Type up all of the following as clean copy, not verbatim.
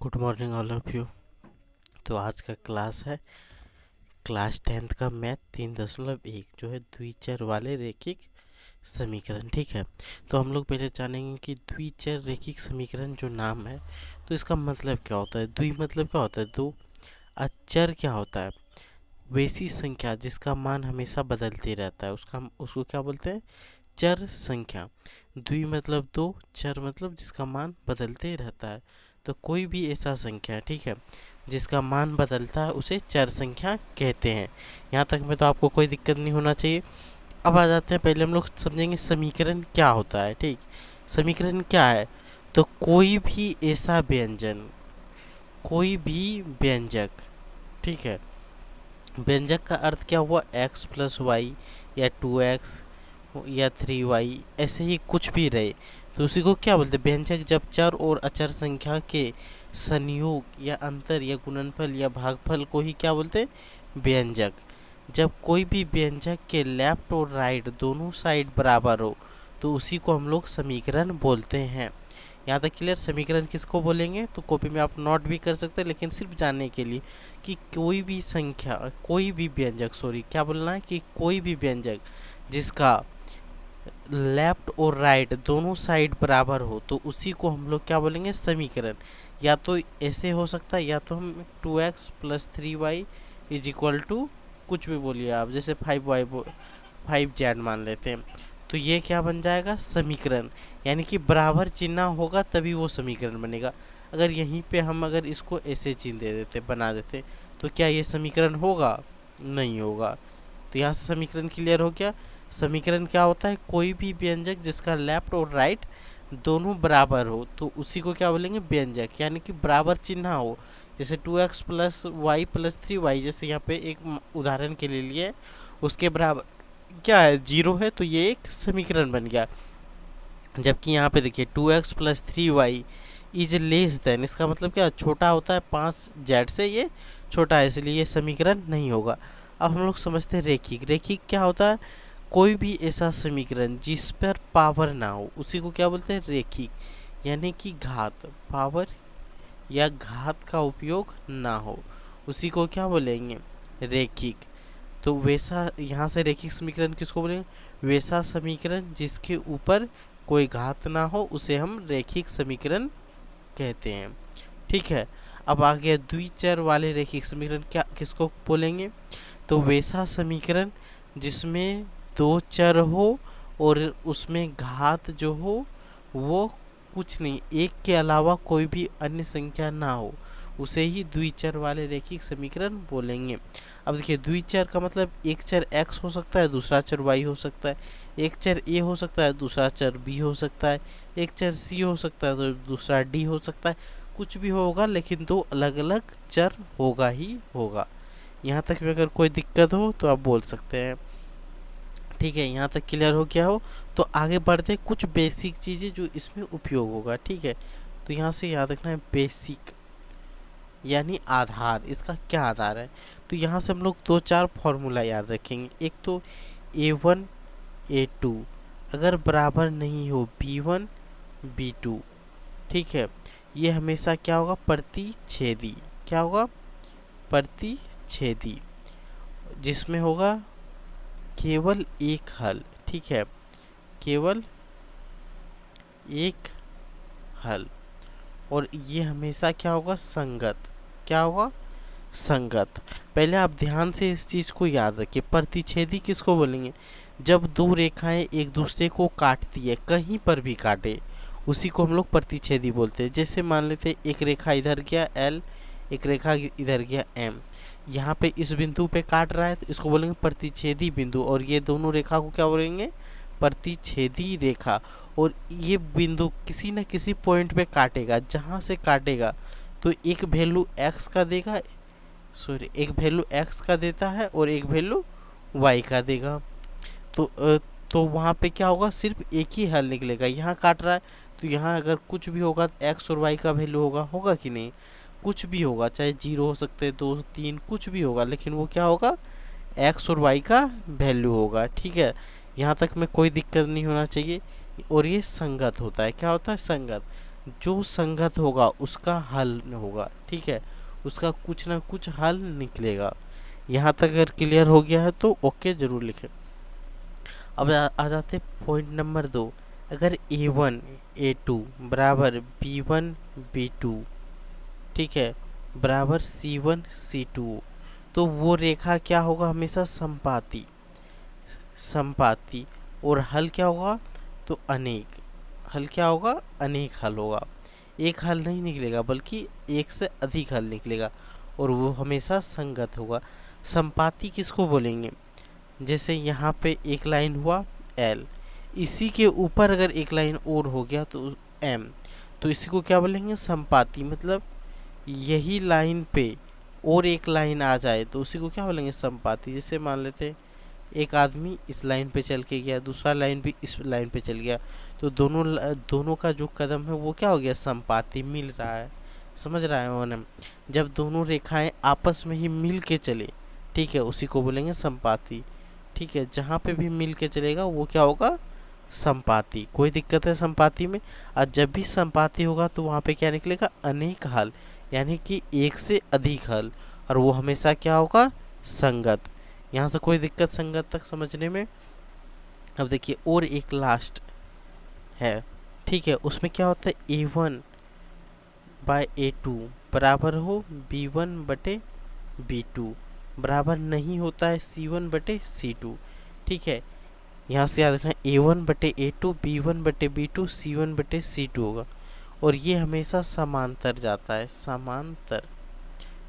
Good morning all of you. तो आज का क्लास है क्लास 10th का मैथ 3.1 जो है द्विचर वाले रैखिक समीकरण। ठीक है, तो हम लोग पहले जानेंगे कि द्विचर रैखिक समीकरण जो नाम है तो इसका मतलब क्या होता है। द्वि मतलब क्या होता है, दो। अचर क्या होता है, वैसी संख्या जिसका मान हमेशा बदलते रहता है उसको क्या बोलते हैं, चर संख्या। द्वि मतलब दो, चर मतलब जिसका मान बदलते रहता है। तो कोई भी ऐसा संख्या, ठीक है, जिसका मान बदलता है उसे चर संख्या कहते हैं। यहाँ तक में तो आपको कोई दिक्कत नहीं होना चाहिए। अब आ जाते हैं, पहले हम लोग समझेंगे समीकरण क्या होता है। ठीक, समीकरण क्या है, तो कोई भी ऐसा व्यंजन, कोई भी व्यंजक, ठीक है, व्यंजक का अर्थ क्या हुआ, x प्लस वाई या 2x या 3y, ऐसे ही कुछ भी रहे तो उसी को क्या बोलते हैं, व्यंजक। जब चर और अचर संख्या के संयोग या अंतर या गुणनफल या भागफल को ही क्या बोलते हैं, व्यंजक। जब कोई भी व्यंजक के लेफ्ट और राइट दोनों साइड बराबर हो तो उसी को हम लोग समीकरण बोलते हैं। यहाँ तक क्लियर। समीकरण किसको बोलेंगे तो कॉपी में आप नोट भी कर सकते हैं, लेकिन सिर्फ जानने के लिए कि कोई भी संख्या, कोई भी व्यंजक, सॉरी क्या बोलना है, कि कोई भी व्यंजक जिसका लेफ्ट और राइट दोनों साइड बराबर हो तो उसी को हम लोग क्या बोलेंगे, समीकरण। या तो ऐसे हो सकता है, या तो हम 2x plus 3y is equal to कुछ भी बोलिए आप, जैसे 5y 5z मान लेते हैं, तो ये क्या बन जाएगा, समीकरण। यानी कि बराबर चिन्ह होगा तभी वो समीकरण बनेगा। अगर यहीं पे हम अगर इसको ऐसे चिन्ह दे देते, बना देते, तो क्या ये समीकरण होगा, नहीं होगा। तो यहाँ से समीकरण क्लियर हो गया। समीकरण क्या होता है, कोई भी व्यंजक जिसका लेफ्ट और राइट दोनों बराबर हो तो उसी को क्या बोलेंगे, व्यंजक। यानी कि बराबर चिन्ह हो, जैसे 2x plus Y plus 3y, जैसे यहाँ पे एक उदाहरण के लिए लिए, उसके बराबर क्या है, जीरो है, तो ये एक समीकरण बन गया। जबकि यहाँ पे देखिए 2x plus 3y is less than, इसका मतलब क्या, छोटा होता है 5z से, ये छोटा है, इसलिए ये समीकरण नहीं होगा। अब हम लोग समझते हैं रेखिक। रेखिक क्या होता है, कोई भी ऐसा समीकरण जिस पर पावर ना हो उसी को क्या बोलते हैं, रेखिक। यानी कि घात, पावर या घात का उपयोग ना हो उसी को क्या बोलेंगे, रेखिक। तो वैसा यहाँ से रेखिक समीकरण किसको बोलेंगे, वैसा समीकरण जिसके ऊपर कोई घात ना हो उसे हम रेखिक समीकरण कहते हैं। ठीक है, अब आ गया द्विचर वाले रेखिक समीकरण, क्या किसको बोलेंगे, तो वैसा समीकरण जिसमें दो चर हो और उसमें घात जो हो वो कुछ नहीं, एक के अलावा कोई भी अन्य संख्या ना हो, उसे ही द्विचर वाले रैखिक समीकरण बोलेंगे। अब देखिए, द्विचर का मतलब एक चर x हो सकता है, दूसरा चर y हो सकता है, एक चर a हो सकता है, दूसरा चर b हो सकता है, एक चर c हो सकता है तो दूसरा d हो सकता है। कुछ भी होगा लेकिन दो अलग अलग चर होगा ही होगा। यहाँ तक में अगर कोई दिक्कत हो तो आप बोल सकते हैं। ठीक है, यहाँ तक क्लियर हो गया हो तो आगे बढ़ते कुछ बेसिक चीज़ें जो इसमें उपयोग होगा। ठीक है, तो यहाँ से याद रखना है बेसिक यानी आधार। इसका क्या आधार है, तो यहाँ से हम लोग दो चार फॉर्मूला याद रखेंगे। एक तो A1 A2 अगर बराबर नहीं हो B1 B2, ठीक है, ये हमेशा क्या होगा, प्रतिच्छेदी। क्या होगा, प्रतिच्छेदी, जिसमें होगा केवल एक हल। ठीक है, केवल एक हल, और ये हमेशा क्या होगा, संगत। क्या होगा, संगत। पहले आप ध्यान से इस चीज़ को याद रखिए। प्रतिच्छेदी किसको बोलेंगे, जब दो रेखाएं एक दूसरे को काटती है, कहीं पर भी काटे उसी को हम लोग प्रतिच्छेदी बोलते हैं। जैसे मान लेते एक रेखा इधर गया L, एक रेखा इधर गया M, यहाँ पे इस बिंदु पे काट रहा है तो इसको बोलेंगे प्रतिच्छेदी बिंदु, और ये दोनों रेखा को क्या बोलेंगे, प्रतिच्छेदी रेखा। और ये बिंदु किसी न किसी पॉइंट पे काटेगा, जहाँ से काटेगा तो एक वैल्यू x का देगा, सॉरी एक वैल्यू x का देता है और एक वैल्यू y का देगा। तो वहाँ पे क्या होगा, सिर्फ एक ही हल निकलेगा। यहाँ काट रहा है तो यहाँ अगर कुछ भी होगा तो x और y का वैल्यू होगा, होगा कि नहीं, कुछ भी होगा, चाहे 0 हो सकते हैं, 2 3 कुछ भी होगा, लेकिन वो क्या होगा, x और y का वैल्यू होगा। ठीक है, यहाँ तक में कोई दिक्कत नहीं होना चाहिए। और ये संगत होता है, क्या होता है, संगत। जो संगत होगा उसका हल होगा, ठीक है, उसका कुछ ना कुछ हल निकलेगा। यहाँ तक अगर क्लियर हो गया है तो ओके जरूर लिखें। अब आ जाते पॉइंट नंबर 2। अगर A1 A2 बराबर B1 B2, ठीक है, बराबर C1 C2, तो वो रेखा क्या होगा, हमेशा संपाती। संपाती और हल क्या होगा, तो अनेक। हल क्या होगा, अनेक हल होगा। एक हल नहीं निकलेगा बल्कि एक से अधिक हल निकलेगा और वो हमेशा संगत होगा। संपाती किसको बोलेंगे, जैसे यहाँ पे एक लाइन हुआ L, इसी के ऊपर अगर एक लाइन और हो गया तो M, तो इसी को क्या बोलेंगे, संपाती। मतलब यही लाइन पे और एक लाइन आ जाए तो उसी को क्या बोलेंगे, संपाती। जैसे मान लेते हैं एक आदमी इस लाइन पे चल के गया, दूसरा लाइन भी इस लाइन पे चल गया, तो दोनों का जो कदम है वो क्या हो गया, संपाती, मिल रहा है। समझ रहा है उन्हें, जब दोनों रेखाएं आपस में ही मिल के चले, ठीक है, उसी को बोलेंगे संपाती। ठीक है, जहाँ पे भी मिल के चलेगा वो क्या होगा, संपाती। कोई दिक्कत है संपाती में। और जब भी संपाती होगा तो वहाँ पे क्या निकलेगा, अनेक हल, यानी कि एक से अधिक हल, और वो हमेशा क्या होगा, संगत। यहाँ से कोई दिक्कत संगत तक समझने में। अब देखिए और एक लास्ट है, ठीक है, उसमें क्या होता है, A1 बाय A2 बराबर हो B1 बटे B2, बराबर नहीं होता है C1 बटे C2। ठीक है, यहाँ से याद रखना A1 बटे A2 B1 बटे B2 C1 बटे C2 होगा, और ये हमेशा समांतर जाता है, समांतर।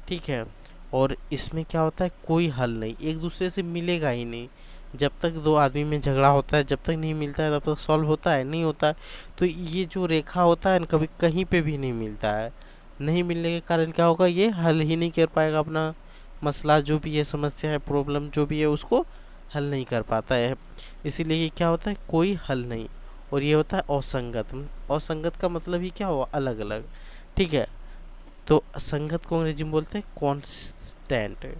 ठीक है, और इसमें क्या होता है, कोई हल नहीं, एक दूसरे से मिलेगा ही नहीं। जब तक दो आदमी में झगड़ा होता है, जब तक नहीं मिलता है तब तक सॉल्व होता है, नहीं होता है। तो ये जो रेखा होता है कभी कहीं पे भी नहीं मिलता है। नहीं मिलने के कारण क्या होगा, ये हल ही नहीं कर पाएगा अपना मसला, जो भी है समस्या है, प्रॉब्लम जो भी है उसको हल नहीं कर पाता है। इसीलिए ये क्या होता है, कोई हल नहीं। और ये होता है असंगत। असंगत का मतलब ही क्या हुआ, अलग अलग। ठीक है, तो संगत को अंग्रेजी में बोलते हैं कॉन्सिस्टेंट।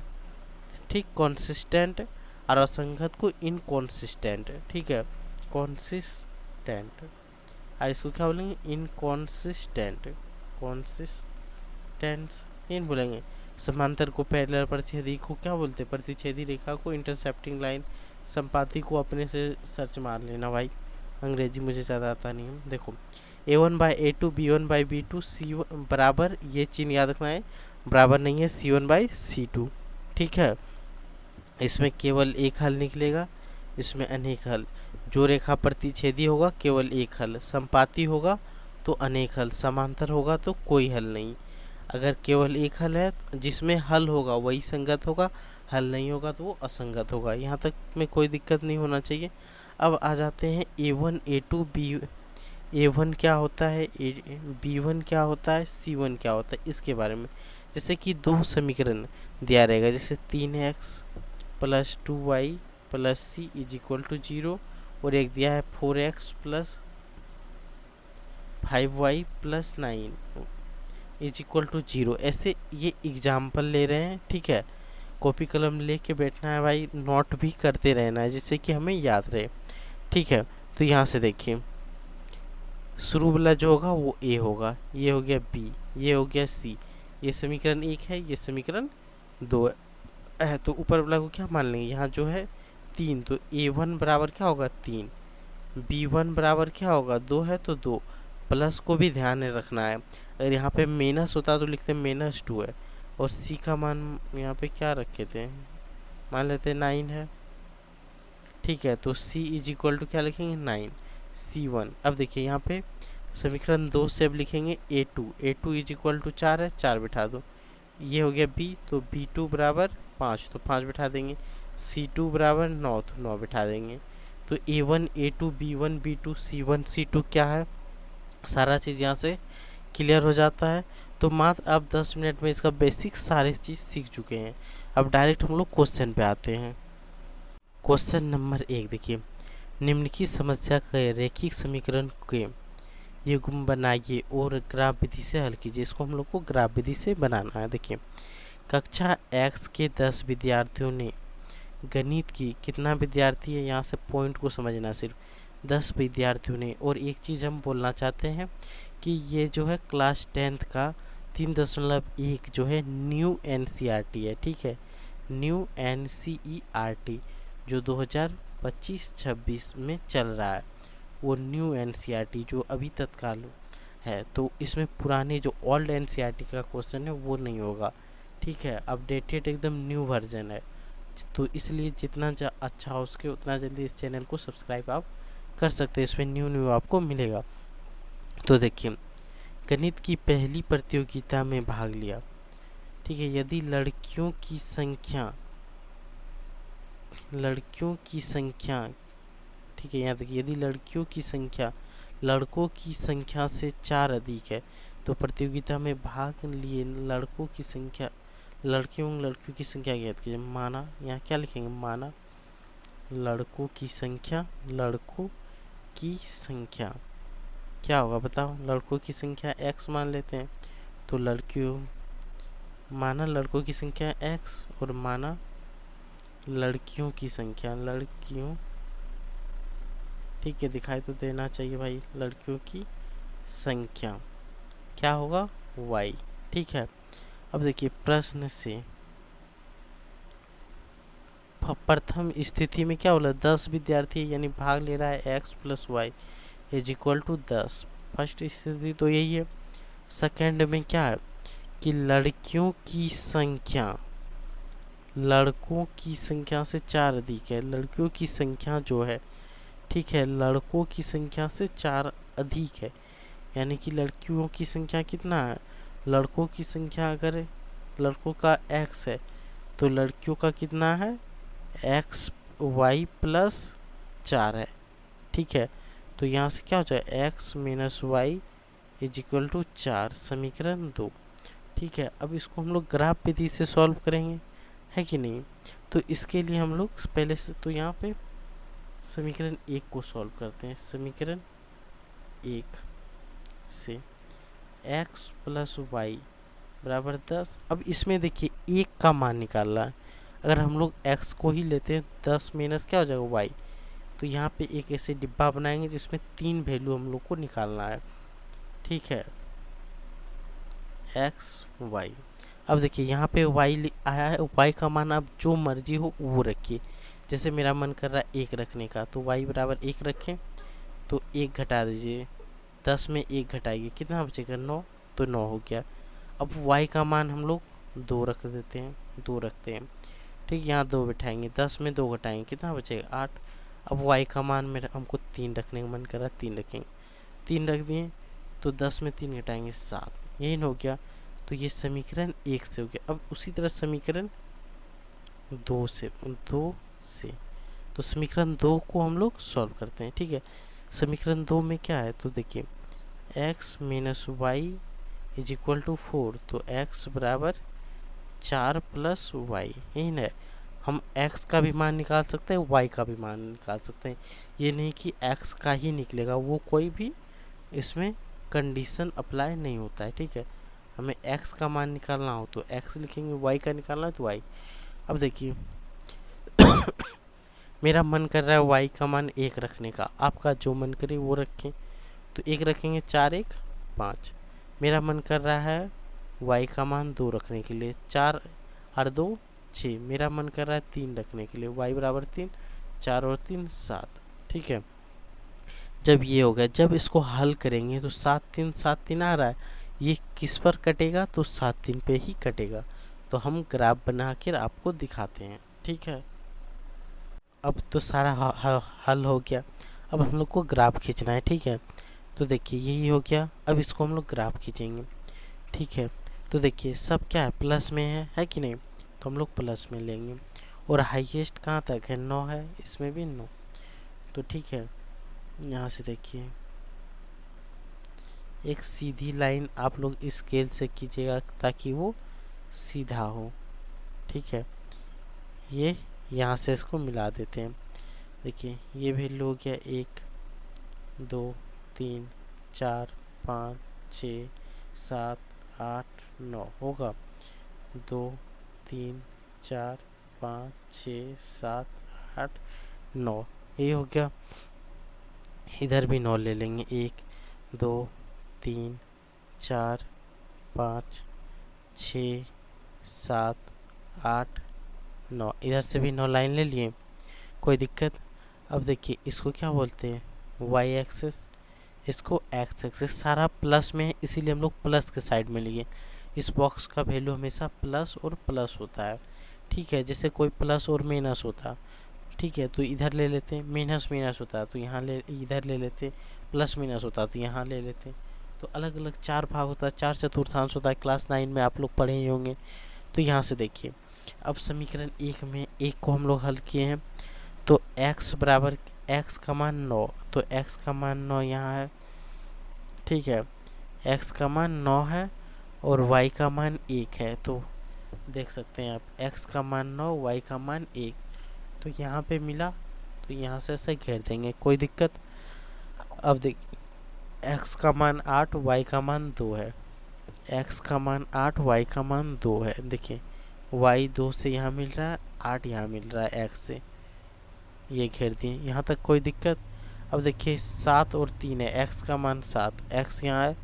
ठीक, कॉन्सिस्टेंट। और असंगत को इनकॉन्सिस्टेंट। ठीक है, कॉन्सिस्टेंट, और इसको क्या बोलेंगे, इनकॉन्सिस्टेंट। कॉन्सिस्टेंस इन बोलेंगे। समांतर को पैरेलल, प्रतिच्छेदी को क्या बोलते हैं, प्रतिच्छेदी रेखा को इंटरसेप्टिंग लाइन। संपाती को अपने से सर्च मार लेना भाई, अंग्रेजी मुझे ज़्यादा आता नहीं है। देखो A1 by A2 B1 by B2 C1 बराबर, ये चिन्ह याद रखना है, बराबर नहीं है C1 बाई C2। ठीक है, इसमें केवल एक हल निकलेगा, इसमें अनेक हल। जो रेखा प्रतिच्छेदी होगा केवल एक हल, संपाती होगा तो अनेक हल, समांतर होगा तो कोई हल नहीं। अगर केवल एक हल है, जिसमें हल होगा वही संगत होगा, हल नहीं होगा तो वो असंगत होगा। यहाँ तक में कोई दिक्कत नहीं होना चाहिए। अब आ जाते हैं A1 A2 B, A1 क्या होता है, B1 क्या होता है, C1 क्या होता है, इसके बारे में। जैसे कि दो समीकरण दिया रहेगा, जैसे 3x plus 2y plus c is equal to 0, और एक दिया है 4x plus 5y plus 9 is equal to 0। ऐसे ये एग्जाम्पल ले रहे हैं। ठीक है, कॉपी कलम लेके बैठना है भाई, नोट भी करते रहना है जिससे कि हमें याद रहे। ठीक है, तो यहाँ से देखिए शुरू वाला जो होगा वो A होगा, ये हो गया B, ये हो गया C, ये समीकरण 1 है, ये समीकरण 2 है। तो ऊपर वाला को क्या मान लेंगे, यहाँ जो है 3, तो A1 बराबर क्या होगा 3, B1 बराबर क्या होगा 2 है तो 2, प्लस को भी ध्यान में रखना है। अगर यहाँ पे माइनस होता तो लिखते -2 है, और C का मान यहाँ पे क्या रखे थे, मान लेते 9 है। ठीक है, तो C इज इक्वल टू क्या लिखेंगे 9 C1। अब देखिए यहाँ पे समीकरण 2 से अब लिखेंगे A2 इज इक्वल टू 4 है, 4 बिठा दो। ये हो गया B, तो B2 बराबर 5, तो 5 बिठा देंगे। C2 बराबर 9, तो 9 बिठा देंगे। तो A1 A2 B1 B2 C1 C2 क्या है, सारा चीज़ यहाँ से क्लियर हो जाता है। तो मात्र अब 10 मिनट में इसका बेसिक सारी चीज़ सीख चुके हैं। अब डायरेक्ट हम लोग क्वेश्चन पे आते हैं। क्वेश्चन नंबर 1 देखिए, निम्नलिखित समस्या के रैखिक समीकरण के युग्म बनाइए और ग्राफ विधि से हल कीजिए। इसको हम लोग को ग्राफ विधि से बनाना है। देखिए कक्षा X के 10 विद्यार्थियों ने गणित की, कितना विद्यार्थी है, यहाँ से पॉइंट को समझना, सिर्फ 10 विद्यार्थियों ने। और एक चीज़ हम बोलना चाहते हैं कि ये जो है क्लास 10th का 3.1 जो है न्यू एनसीईआरटी है, ठीक है, न्यू एनसीईआरटी जो 2025-26 में चल रहा है, वो न्यू एनसीईआरटी जो अभी तत्काल है। तो इसमें पुराने जो ओल्ड एनसीईआरटी का क्वेश्चन है वो नहीं होगा, ठीक है, अपडेटेड एकदम न्यू वर्जन है। तो इसलिए जितना अच्छा हो उसके उतना जल्दी इस चैनल को सब्सक्राइब आप कर सकते हैं, इसमें न्यू आपको मिलेगा। तो देखिए, गणित की पहली प्रतियोगिता में भाग लिया, ठीक है, यदि लड़कियों की संख्या, ठीक है, यहाँ देखिए, यदि लड़कियों की संख्या लड़कों की संख्या से 4 अधिक है, तो प्रतियोगिता में भाग लिए लड़कियों की संख्या ज्ञात कीजिए। माना, यहाँ क्या लिखेंगे, माना लड़कों की संख्या क्या होगा बताओ, लड़कों की संख्या x मान लेते हैं, तो माना लड़कों की संख्या x और माना लड़कियों की संख्या, ठीक है, दिखाई तो देना चाहिए भाई, लड़कियों की संख्या क्या होगा, y, ठीक है। अब देखिए प्रश्न से प्रथम स्थिति में क्या बोला, 10 विद्यार्थी यानी भाग ले रहा है x + y = 10, फर्स्ट स्थिति तो यही है। सेकंड में क्या है कि लड़कियों की संख्या से 4 अधिक है, लड़कियों की संख्या जो है, ठीक है, लड़कों की संख्या से 4 अधिक है, यानी कि लड़कियों की संख्या कितना है, लड़कों की संख्या अगर लड़कों का x है तो लड़कियों का कितना है, x y + 4 है, ठीक है। तो यहाँ से क्या हो जाए, x - y = 4, समीकरण 2, ठीक है। अब इसको हम लोग ग्राफ विधि से सॉल्व करेंगे, है कि नहीं। तो इसके लिए हम लोग पहले से तो यहाँ पे समीकरण 1 को सॉल्व करते हैं। समीकरण 1 से x + y = 10। अब इसमें देखिए 1 का मान निकालना है, अगर हम लोग x को ही लेते हैं 10 माइनस क्या हो जाएगा y, तो यहाँ पे एक ऐसे डिब्बा बनाएंगे जिसमें 3 वैल्यू हम लोग को निकालना है, ठीक है, x y। अब देखिए यहाँ पे y आया है, y का मान आप जो मर्जी हो वो रखिए, जैसे मेरा मन कर रहा है 1 रखने का, तो y = 1 रखें, तो 1 घटा दीजिए, 10 में 1 घटाइए कितना बचेगा, 9, तो 9 हो गया। अब y का मान हम लोग 2 रख देते हैं, 2 रखते हैं, ठीक, यहाँ 2 बिठाएंगे, 10 में 2 घटाएंगे कितना बचेगा, 8। अब y का मान मेरा हमको 3 रखने का मन कर रहा है, 3 रखेंगे, 3 रख दिए, तो 10 में 3 घटाएंगे 7, यही हो गया। तो ये समीकरण 1 से हो गया। अब उसी तरह समीकरण 2 से तो समीकरण 2 को हम लोग सॉल्व करते हैं, ठीक है। समीकरण 2 में क्या है, तो देखिए x - y = 4, तो x = 4 + y, यही ना, हम x का भी मान निकाल सकते हैं, y का भी मान निकाल सकते हैं, ये नहीं कि x का ही निकलेगा, वो कोई भी इसमें कंडीशन अप्लाई नहीं होता है, ठीक है। हमें x का मान निकालना हो तो x लिखेंगे, y का निकालना है तो y। अब देखिए मेरा मन कर रहा है y का मान 1 रखने का, आपका जो मन करे वो रखें, तो 1 रखेंगे, 4 1 5। मेरा मन कर रहा है y का मान 2 रखने के लिए, 4 और 2 6। मेरा मन कर रहा है 3 रखने के लिए, y = 3, 4 और 3 7, ठीक है। जब ये हो गया, जब इसको हल करेंगे तो 7 3 7 3 आ रहा है, ये किस पर कटेगा, तो 7 3 पे ही कटेगा। तो हम ग्राफ बना कर आपको दिखाते हैं, ठीक है। अब तो सारा हल हो गया, अब हम लोग को ग्राफ खींचना है, ठीक है। तो देखिए यही हो गया, अब इसको हम लोग ग्राफ खींचेंगे, ठीक है। तो देखिए सब क्या है, प्लस में है कि नहीं, तो हम लोग प्लस में लेंगे, और हाईएस्ट कहाँ तक है, 9 है, इसमें भी 9, तो ठीक है। यहाँ से देखिए एक सीधी लाइन आप लोग स्केल से कीजिएगा ताकि वो सीधा हो, ठीक है। ये यहाँ से इसको मिला देते हैं, देखिए ये वैल्यू हो गया 1 2 3 4 5 6 7 8 9 होगा, 2 3 4 5 6 7 8 9, ये हो गया। इधर भी 9 ले लेंगे, 1 2 3 4 5 6 7 8 9, इधर से भी 9 लाइन ले लिए, कोई दिक्कत। अब देखिए इसको क्या बोलते हैं, वाई एक्सेस, इसको एक्स एक्सेस, सारा प्लस में है इसीलिए हम लोग प्लस के साइड में लिए। इस बॉक्स का वैल्यू हमेशा प्लस और प्लस होता है, ठीक है। जैसे कोई प्लस और माइनस होता, ठीक है, तो इधर ले लेते हैं। माइनस माइनस होता तो यहाँ ले इधर ले लेते, प्लस माइनस होता तो यहाँ ले लेते। तो अलग अलग 4 भाग होता है, 4 चतुर्थांश होता है, क्लास 9 में आप लोग पढ़े ही होंगे। तो यहाँ से देखिए, अब समीकरण 1 में 1 को हम लोग हल किए हैं, तो x बराबर x का मान 9, तो x का मान 9 यहाँ है, ठीक है। x का मान 9 है और y का मान 1 है, तो देख सकते हैं आप x का मान 9, y का मान 1, तो यहाँ पे मिला, तो यहाँ से ऐसे घेर देंगे, कोई दिक्कत। अब देख x का मान 8, y का मान 2 है, x का मान 8, y का मान 2 है। देखिए y 2 से यहाँ मिल रहा है, 8 यहाँ मिल रहा है x से, ये घेर दिए, यहाँ तक कोई दिक्कत। अब देखिए 7 और 3 है, x का मान 7, x यहाँ है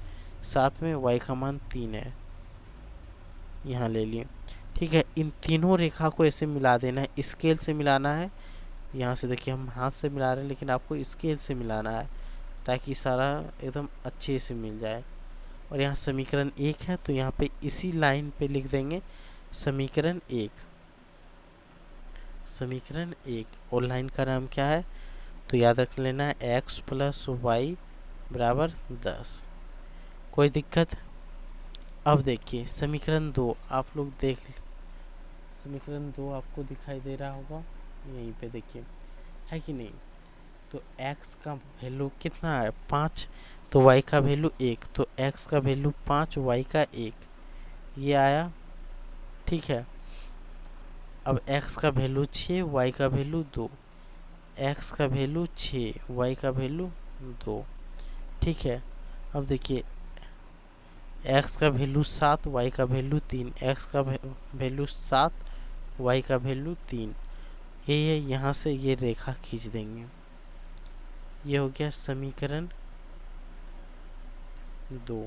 7 में, y का मान 3 है, यहाँ ले लिए, ठीक है। इन तीनों रेखा को ऐसे मिला देना है, स्केल से मिलाना है। यहाँ से देखिए हम हाथ से मिला रहे हैं, लेकिन आपको स्केल से मिलाना है ताकि सारा एकदम अच्छे से मिल जाए। और यहाँ समीकरण 1 है, तो यहाँ पे इसी लाइन पे लिख देंगे समीकरण 1, समीकरण 1। और लाइन का नाम क्या है, तो याद रख लेना है x प्लस वाई बराबर 10, कोई दिक्कत। अब देखिए समीकरण 2 आप लोग देख, समीकरण 2 आपको दिखाई दे रहा होगा, यहीं पे देखिए, है कि नहीं। तो x का वैल्यू कितना है 5, तो y का वैल्यू 1, तो x का वैल्यू 5, y का 1, ये आया, ठीक है। अब x का वैल्यू 6, y का वैल्यू 2, x का वैल्यू 6, y का वैल्यू 2, ठीक है। अब देखिए x का वैल्यू 7, y का वैल्यू 3, x का वैल्यू 7, y का वैल्यू 3, ये यहाँ से ये रेखा खींच देंगे, ये हो गया समीकरण 2,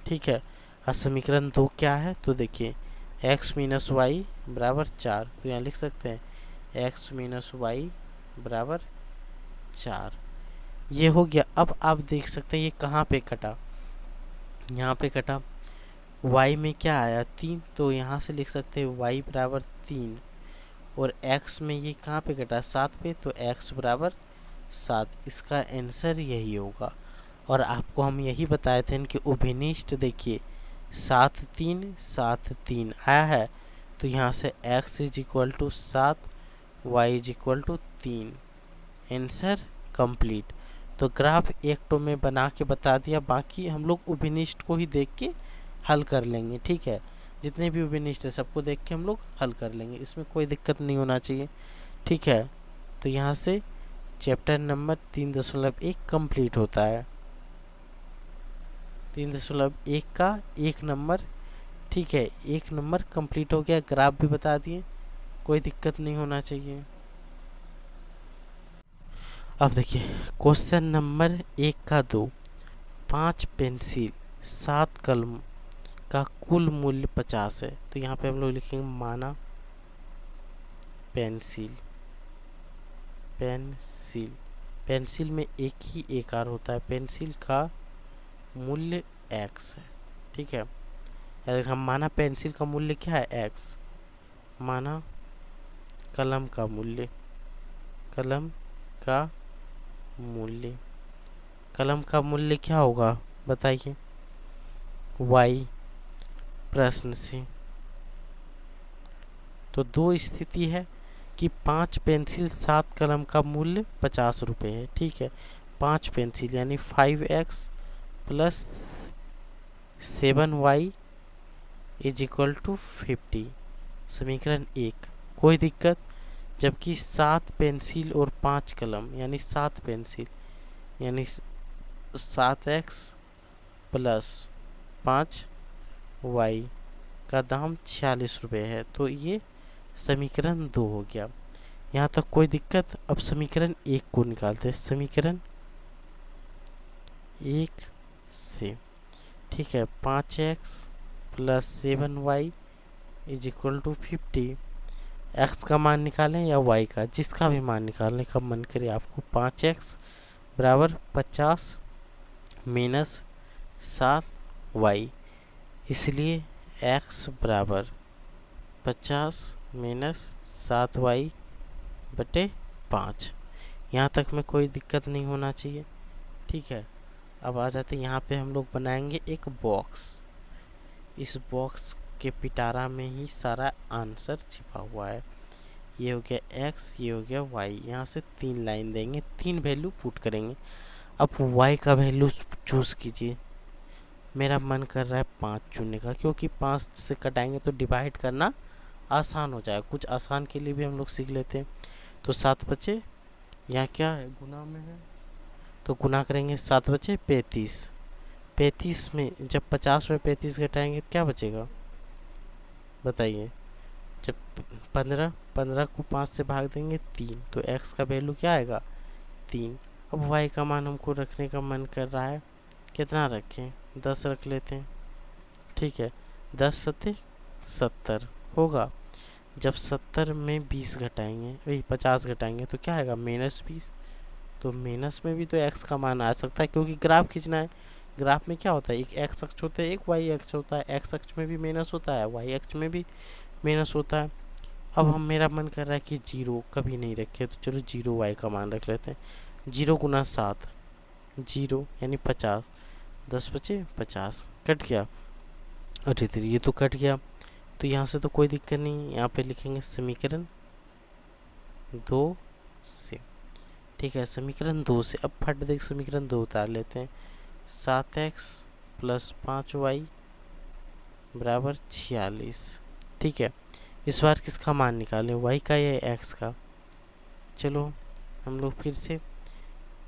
ठीक है। और समीकरण 2 क्या है, तो देखिए x माइनस वाई बराबर 4, तो यहाँ लिख सकते हैं x माइनस वाई बराबर 4, ये हो गया। अब आप देख सकते हैं ये कहाँ पे कटा, यहाँ पे कटा, y में क्या आया 3, तो यहाँ से लिख सकते हैं y बराबर 3, और x में ये कहाँ पे कटा 7 पे, तो x बराबर 7, इसका आंसर यही होगा। और आपको हम यही बताए थे कि उभयनिष्ठ देखिए 7 3 7 3 आया है, तो यहाँ से x is equal to 7, y is equal to 3, answer complete. तो ग्राफ एक तो में बना के बता दिया, बाकी हम लोग उभयनिष्ठ को ही देख के हल कर लेंगे, ठीक है। जितने भी उभयनिष्ठ है सबको देख के हम लोग हल कर लेंगे, इसमें कोई दिक्कत नहीं होना चाहिए, ठीक है। तो यहाँ से चैप्टर नंबर 3.1 कंप्लीट होता है, 3.1 का 1 नंबर, ठीक है, 1 नंबर कंप्लीट हो गया। ग्राफ भी बता दिए, कोई दिक्कत नहीं होना चाहिए। अब देखिए क्वेश्चन नंबर 1 का 2, 5 पेंसिल 7 कलम का कुल मूल्य 50 है, तो यहाँ पे हम लोग लिखेंगे माना पेंसिल, पेंसिल, पेंसिल में एक ही एकार होता है, पेंसिल का मूल्य x है, ठीक है। अगर हम माना पेंसिल का मूल्य क्या है x, माना कलम का मूल्य, कलम का मूल्य, कलम का मूल्य क्या होगा बताइए, y प्रश्न से। तो दो स्थिति है कि 5 पेंसिल 7 कलम का मूल्य 50 रुपये है, ठीक है। 5 पेंसिल यानी 5x plus 7y is equal to 50, समीकरण 1, कोई दिक्कत। जबकि 7 पेंसिल और 5 कलम यानी 7 पेंसिल यानी 7x प्लस 5y का दाम 46 रुपये है, तो ये समीकरण 2 हो गया। यहाँ तक कोई दिक्कत। अब समीकरण 1 को निकालते हैं, समीकरण 1 से ठीक है। 5x plus 7y is equal to 50। X का मान निकालें या वाई का, जिसका भी मान निकालने का मन करे आपको। 5x बराबर 50 माइनस 7y, इसलिए x बराबर 50 माइनस 7y बटे 5। यहाँ तक में कोई दिक्कत नहीं होना चाहिए, ठीक है। अब आ जाते हैं यहाँ पे हम लोग बनाएंगे एक बॉक्स। इस बॉक्स के पिटारा में ही सारा आंसर छिपा हुआ है। ये हो गया x, ये हो गया y। यहाँ से 3 लाइन देंगे, 3 वैल्यू पुट करेंगे। अब y का वैल्यू चूज़ कीजिए। मेरा मन कर रहा है 5 चुनने का, क्योंकि 5 से कटाएंगे तो डिवाइड करना आसान हो जाएगा। कुछ आसान के लिए भी हम लोग सीख लेते हैं। तो 7 बचे, यहाँ क्या है, गुना में है, तो गुना करेंगे। 7 बचे 35। 35 में जब 50 में 35 घटाएंगे तो क्या बचेगा बताइए। जब 15 को 5 से भाग देंगे 3, तो x का वैल्यू क्या आएगा 3। अब y का मान हमको रखने का मन कर रहा है, कितना रखें, 10 रख लेते हैं, ठीक है। 10 सत्ते 70 होगा। जब 70 में 20 घटाएंगे, वही 50 घटाएंगे तो क्या आएगा -20। तो माइनस में भी तो x का मान आ सकता है, क्योंकि ग्राफ खींचना है। ग्राफ में क्या होता है, एक x अक्ष होता है, एक y अक्ष होता है। x अक्ष में भी माइनस होता है, y अक्ष में भी माइनस होता है। अब हम मेरा मन कर रहा है कि 0 कभी नहीं रखे, तो चलो 0 y का मान रख लेते हैं। 0 गुना 7, 0 यानी 50। 10 बचे 50, कट गया। अरे तेरी, ये तो कट गया, तो यहाँ से तो कोई दिक्कत नहीं। यहाँ पे लिखेंगे समीकरण 2 से, ठीक है। समीकरण 2 से अब फट देख समीकरण 2 उतार लेते हैं। 7x प्लस 5y बराबर 46, ठीक है। इस बार किसका मान निकालें, y का या x का। चलो हम लोग फिर से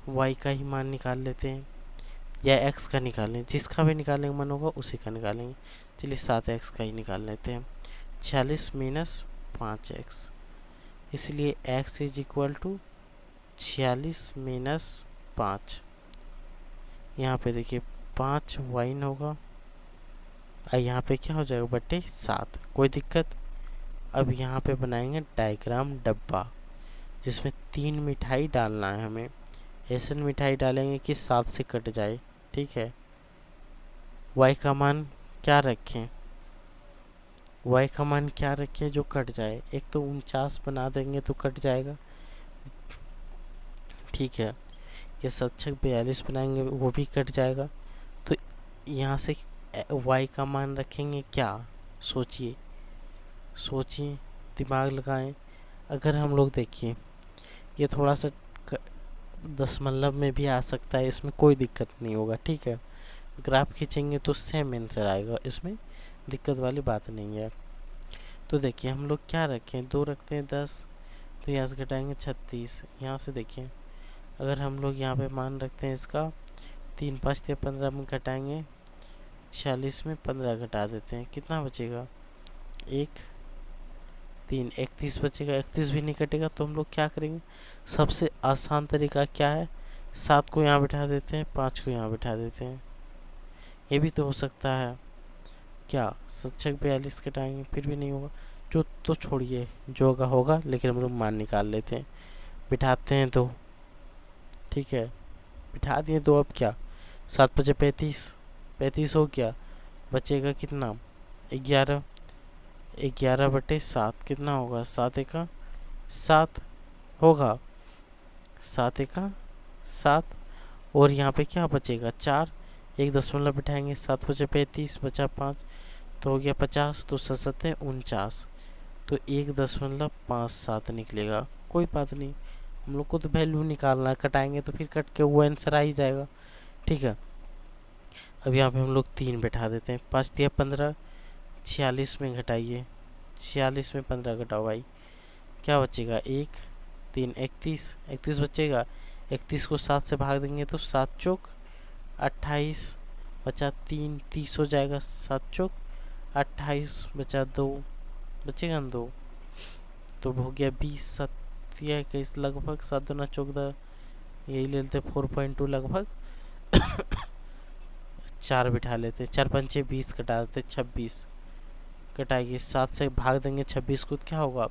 y का ही मान निकाल लेते हैं, या x का निकालें, जिसका भी निकालने का मन होगा उसी का निकालेंगे। चलिए 7x का ही निकाल लेते हैं। 46 माइनस 5x, इसलिए x is equal to 46 minus 5। यहाँ पे देखिए 5 वाइन होगा, और यहाँ पे क्या हो जाएगा बटे 7, कोई दिक्कत। अब यहाँ पे बनाएंगे डायग्राम डब्बा, जिसमें 3 मिठाई डालना है हमें। ऐसे मिठाई डालेंगे कि 7 से कट जाए, ठीक है। y का मान क्या रखें, y का मान क्या रखें जो कट जाए। एक तो 49 बना देंगे तो कट जाएगा, ठीक है। ये 42 बनाएंगे वो भी कट जाएगा। तो यहाँ से y का मान रखेंगे क्या, सोचिए सोचिए, दिमाग लगाएं। अगर हम लोग देखिए, ये थोड़ा सा दशमलव में भी आ सकता है, इसमें कोई दिक्कत नहीं होगा, ठीक है। ग्राफ खींचेंगे तो सेम आंसर आएगा, इसमें दिक्कत वाली बात नहीं है। तो देखिए हम लोग क्या रखें, 2 रखते हैं 10, तो यहाँ से घटाएंगे 36। यहाँ से देखिए अगर हम लोग यहाँ पे मान रखते हैं इसका 3 5 या 15 में घटाएंगे, 46 में 15 घटा देते हैं, कितना बचेगा 1 3 31 बचेगा। 31 भी नहीं कटेगा, तो हम लोग क्या करेंगे, सबसे आसान तरीका क्या है, 7 को यहाँ बिठा देते हैं, 5 को यहाँ बिठा देते हैं। ये भी तो हो सकता है क्या, 7 42 घटाएंगे फिर भी नहीं होगा, जो तो छोड़िए, जो होगा होगा, लेकिन हम लोग मान निकाल लेते हैं। बिठाते हैं 2, ठीक है, बिठा दिए 2। अब क्या, 7 5 35, 35 हो गया, बचेगा कितना 11। 11 बटे 7 कितना होगा, 7 एका 7 होगा, 7 एका 7। और यहाँ पे क्या बचेगा 4, एक दशमलव बिठाएंगे, 7 5 35 बचा 5, तो हो गया 50। तो 7 49, तो 1.57 निकलेगा। कोई बात नहीं, हम लोग को तो वैल्यू निकालना है, कटाएंगे तो फिर कट के वो आंसर आ ही जाएगा, ठीक है। अब यहाँ पे हम लोग 3 बैठा देते हैं, 5 दिया 15, 46 में घटाइए, 46 में 15 घटाओ भाई, क्या बचेगा 1 3 31, 31 बचेगा। 31 को 7 से भाग देंगे तो 7 चौक 28 बचा 3, 30 हो जाएगा। 7 चौक 28 बचा 2, बचेगा 2, तो हो गया 20। 7 या 21 लगभग, 7 दूना 14, यही ले लेते 4.2 लगभग। 4 बिठा लेते, 4 पंचे 20 कटा देते, 26 कटाइए, 7 से भाग देंगे 26 को, क्या होगा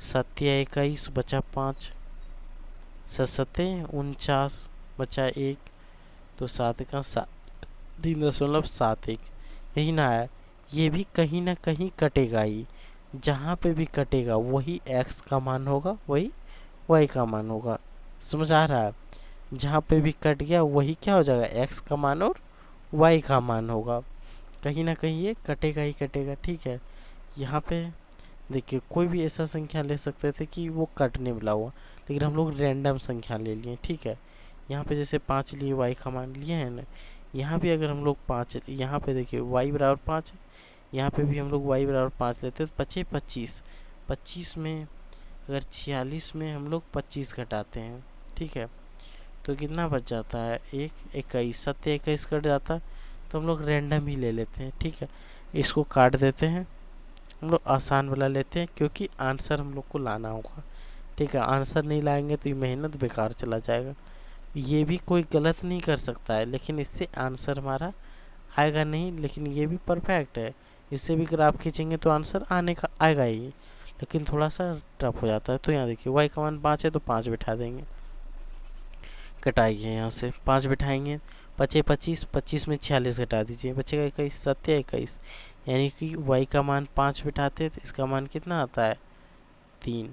7 या 21 बचा 5, 7 49 बचा 1, तो 7 का 7 3.71 यही ना है। ये भी कहीं ना कहीं कटेगा ही, जहाँ पे भी कटेगा वही x का मान होगा, वही y का मान होगा। समझ आ रहा है? जहाँ पे भी कट गया वही क्या हो जाएगा, x का मान और y का मान होगा। कहीं ना कहीं ये कटेगा ही कटेगा। ठीक है, यहाँ पे देखिए कोई भी ऐसा संख्या ले सकते थे कि वो कटने वाला हुआ, लेकिन हम लोग रैंडम संख्या ले लिए। ठीक है, यहाँ पे जैसे 5 लिए, y का मान लिए हैं ना, यहाँ भी अगर हम लोग 5, यहाँ पे देखिए y बराबर 5 है, यहाँ पे भी हम लोग y बराबर 5 लेते तो बचे 25। 25 में अगर 46 में हम लोग 25 घटाते हैं, ठीक है, तो कितना बच जाता है, 21, 7 21 कट जाता है, तो हम लोग रैंडम ही ले लेते हैं। ठीक है, इसको काट देते हैं, हम लोग आसान वाला लेते हैं, क्योंकि आंसर हम लोग को लाना होगा। ठीक है, आंसर नहीं लाएंगे तो ये मेहनत बेकार चला जाएगा। ये भी कोई गलत नहीं कर सकता है, लेकिन इससे आंसर हमारा आएगा नहीं, लेकिन ये भी परफेक्ट है। इससे भी ग्राफ खींचेंगे तो आंसर आने का आएगा ही, लेकिन थोड़ा सा टफ हो जाता है। तो यहाँ देखिए y का मान 5 है तो 5 बिठा देंगे, कटाइए यहाँ से 5 बिठाएंगे, बचे 25, 25 में 46 घटा दीजिए, बचेगा 21, 7 21, यानी कि y का मान 5 बिठाते हैं तो इसका मान कितना आता है 3।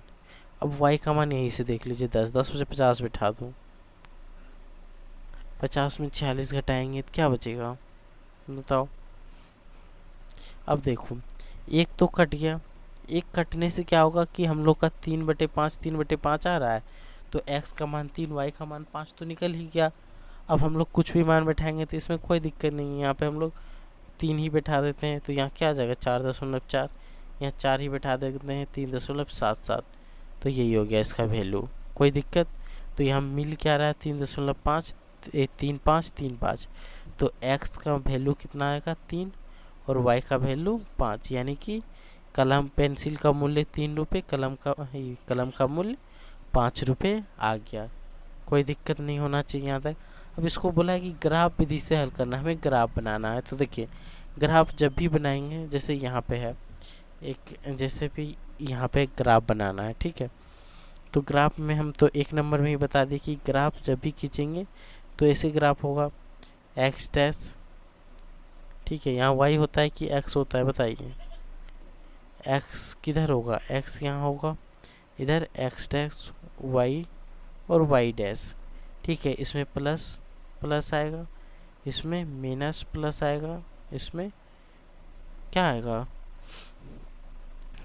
अब y का मान यहीं से देख लीजिए 10, 10 में से 50 बिठा दूँ, 50 में 46 घटाएंगे तो क्या बचेगा बताओ। अब देखो एक तो कट गया, एक कटने से क्या होगा कि हम लोग का 3/5 आ रहा है, तो x का मान 3, y का मान 5 तो निकल ही गया। अब हम लोग कुछ भी मान बैठाएंगे तो इसमें कोई दिक्कत नहीं है, यहाँ पे हम लोग 3 ही बैठा देते हैं, तो यहाँ क्या आ जाएगा 4.4, यहाँ 4 ही बैठा देते हैं 3.77, तो यही हो गया इसका वैल्यू, कोई दिक्कत। तो यहाँ मिल क्या रहा है 3.5, 3.5, तो x का वैल्यू कितना आएगा 3 और y का वैल्यू 5, यानी कि कलम पेंसिल का मूल्य 3 रुपये, कलम का मूल्य 5 रुपये आ गया। कोई दिक्कत नहीं होना चाहिए यहाँ तक। अब इसको बोला है कि ग्राफ विधि से हल करना, हमें ग्राफ बनाना है। तो देखिए ग्राफ जब भी बनाएंगे, जैसे यहाँ पे है एक, जैसे भी यहाँ पे ग्राफ बनाना है, ठीक है, तो ग्राफ में हम तो 1 नंबर में ही बता दें कि ग्राफ जब भी खींचेंगे तो ऐसे ग्राफ होगा x डैश, ठीक है, यहाँ y होता है कि x होता है बताइए, x किधर होगा, x यहाँ होगा, इधर x डैश y और y डैश, ठीक है, इसमें प्लस प्लस आएगा, इसमें माइनस प्लस आएगा, इसमें क्या आएगा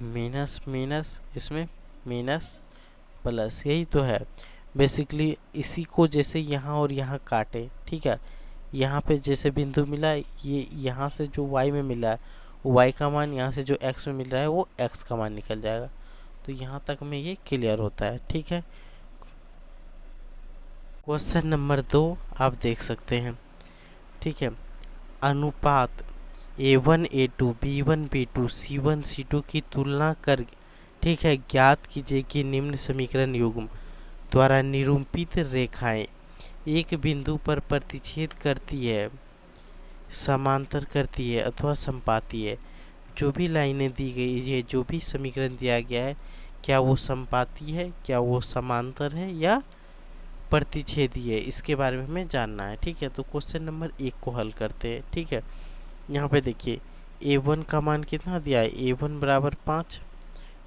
माइनस माइनस, इसमें माइनस प्लस, यही तो है बेसिकली। इसी को जैसे यहाँ और यहाँ काटे, ठीक है, यहाँ पे जैसे बिंदु मिला, ये यहाँ से जो y में मिला है वो y का मान, यहाँ से जो x में मिल रहा है वो x का मान निकल जाएगा। तो यहाँ तक में ये क्लियर होता है। ठीक है, क्वेश्चन नंबर 2 आप देख सकते हैं। ठीक है, अनुपात a1 a2 b1 b2 c1 c2 की तुलना कर, ठीक है, ज्ञात कीजिए कि निम्न समीकरण युग्म द्वारा निरूपित रेखाएं एक बिंदु पर प्रतिच्छेद करती है, समांतर करती है अथवा संपाती है। जो भी लाइनें दी गई है, जो भी समीकरण दिया गया है, क्या वो संपाती है, क्या वो समांतर है या प्रतिच्छेदी है, इसके बारे में हमें जानना है। ठीक है, तो क्वेश्चन नंबर 1 को हल करते हैं। ठीक है, यहाँ पे देखिए a1 का मान कितना दिया है, a1 बराबर 5,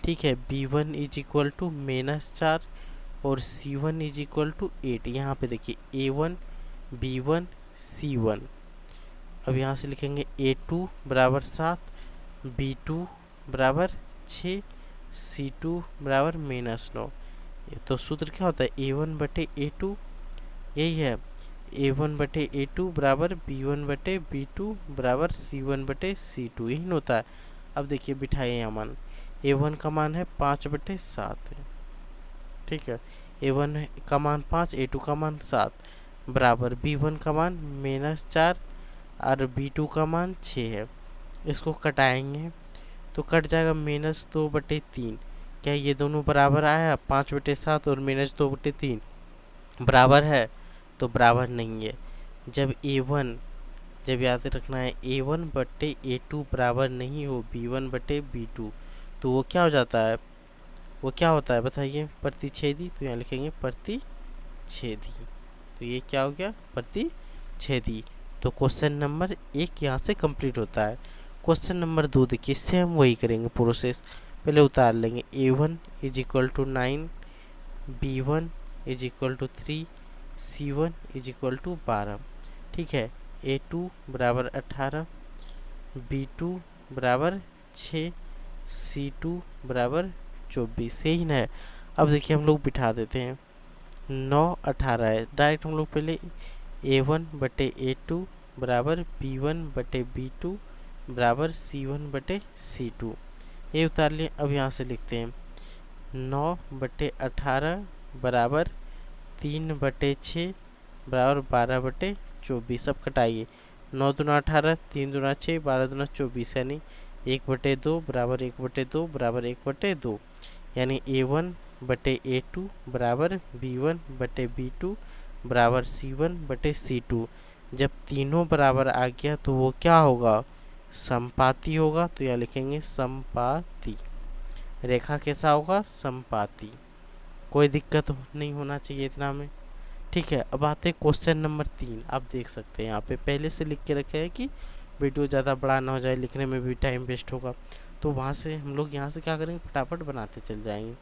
ठीक है, b1 इज इक्वल टू -4 और c1 इज इक्वल टू 8। यहाँ पे देखिए a1 b1 c1, अब यहाँ से लिखेंगे a2 बराबर 7, b2 बराबर 6, c2 बराबर -9। तो सूत्र क्या होता है a1/a2, यही है a1/a2 बराबर b1/b2 बराबर c1/c2, यही होता है। अब देखिए बिठाइए यहाँ मान, a1 का मान है 5/7, ठीक है, a1 का मान 5, a2 का मान 7 बराबर b1 का मान -4 और b2 का मान 6 है। इसको कटाएंगे तो कट जाएगा -2/3। क्या ये दोनों बराबर आया, 5/7 और -2/3 बराबर है, तो बराबर नहीं है। जब a1 जब याद रखना है A1 बटे A2 बराबर नहीं हो B1 बटे B2, तो वो क्या हो जाता है, वो क्या होता है बताइए, प्रतिच्छेदी। तो यहाँ लिखेंगे प्रतिच्छेदी। तो ये क्या हो गया, प्रतिच्छेदी। तो क्वेश्चन नंबर 1 यहाँ से कंप्लीट होता है। क्वेश्चन नंबर 2 देखिए, सेम वही करेंगे प्रोसेस। पहले उतार लेंगे A1 is equal to 9, B1 is equal to 3, C1 is equal to 12। ठीक है, A2 बराबर 18, B2 बराबर 6, C2 बराबर 24। सही ना है। अब देखिए हम लोग बिठा देते हैं, 9 18 है, डायरेक्ट हम लोग पहले A1 बटे A2 बराबर B1 बटे B2 बराबर C1 बटे C2, ये उतार लिए। अब यहाँ से लिखते हैं 9 बटे 18 बराबर 3 बटे 6 बराबर 12 बटे 24। अब कटाइए, 9 दूना 18, 3 दूना 6, 12 दूना 24, यानी 1 बटे 2 बराबर 1 बटे 2 बराबर 1 बटे 2, यानी A1 बटे A2 बराबर B1 बटे B2 बराबर C1 बटे C2। जब तीनों बराबर आ गया तो वो क्या होगा, समपाती होगा। तो यहाँ लिखेंगे समपाती। रेखा कैसा होगा, समपाती। कोई दिक्कत नहीं होना चाहिए इतना में। ठीक है, अब आते हैं क्वेश्चन नंबर 3। आप देख सकते हैं यहाँ पे पहले से लिख के रखे हैं कि वीडियो ज़्यादा बड़ा ना हो जाए, लिखने में भी टाइम वेस्ट होगा। तो वहाँ से हम लोग यहाँ से क्या करेंगे, फटाफट बनाते चल जाएंगे।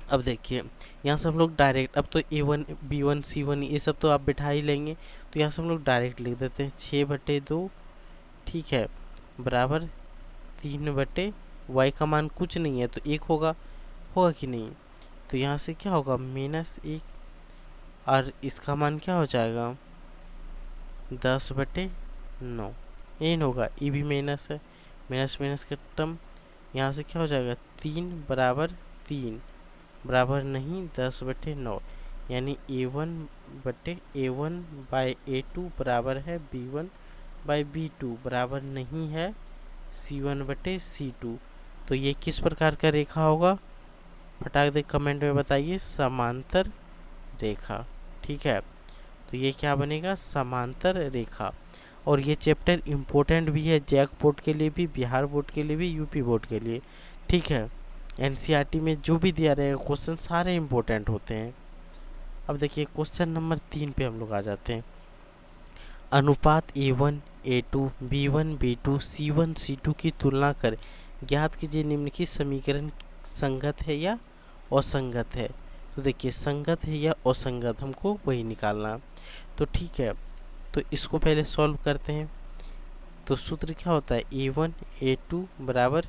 अब देखिए यहाँ से हम लोग डायरेक्ट, अब तो A1 B1 C1 ये सब तो आप बिठा ही लेंगे, तो यहाँ से हम लोग डायरेक्ट लिख देते हैं 6 बटे 2, ठीक है, बराबर 3 बटे y का मान कुछ नहीं है तो 1 होगा, होगा कि नहीं। तो यहाँ से क्या होगा, -1, और इसका मान क्या हो जाएगा 10 बटे 9, एन होगा। ये भी माइनस है, माइनस माइनस का टर्म, यहाँ से क्या हो जाएगा 3 बराबर 3 बराबर नहीं 10 बटे 9, यानी A1 बाई A2 बराबर है B1 बाई B2 बराबर नहीं है C1 बटे C2। तो ये किस प्रकार का रेखा होगा, फटाक दे कमेंट में बताइए, समांतर रेखा। ठीक है, तो ये क्या बनेगा, समांतर रेखा। और ये चैप्टर इम्पोर्टेंट भी है, जैक बोर्ड के लिए भी, बिहार बोर्ड के लिए भी, यूपी बोर्ड के लिए। ठीक है, एनसीईआरटी में जो भी दिया रहेगा क्वेश्चन सारे इम्पोर्टेंट होते हैं। अब देखिए क्वेश्चन नंबर 3 पे हम लोग आ जाते हैं। अनुपात A1 A2 B1 B2 C1 C2 की तुलना कर ज्ञात कीजिए निम्नलिखित समीकरण संगत है या असंगत है। तो देखिए संगत है या असंगत हमको वही निकालना। तो ठीक है, तो इसको पहले सॉल्व करते हैं। तो सूत्र क्या होता है, A1 A2 बराबर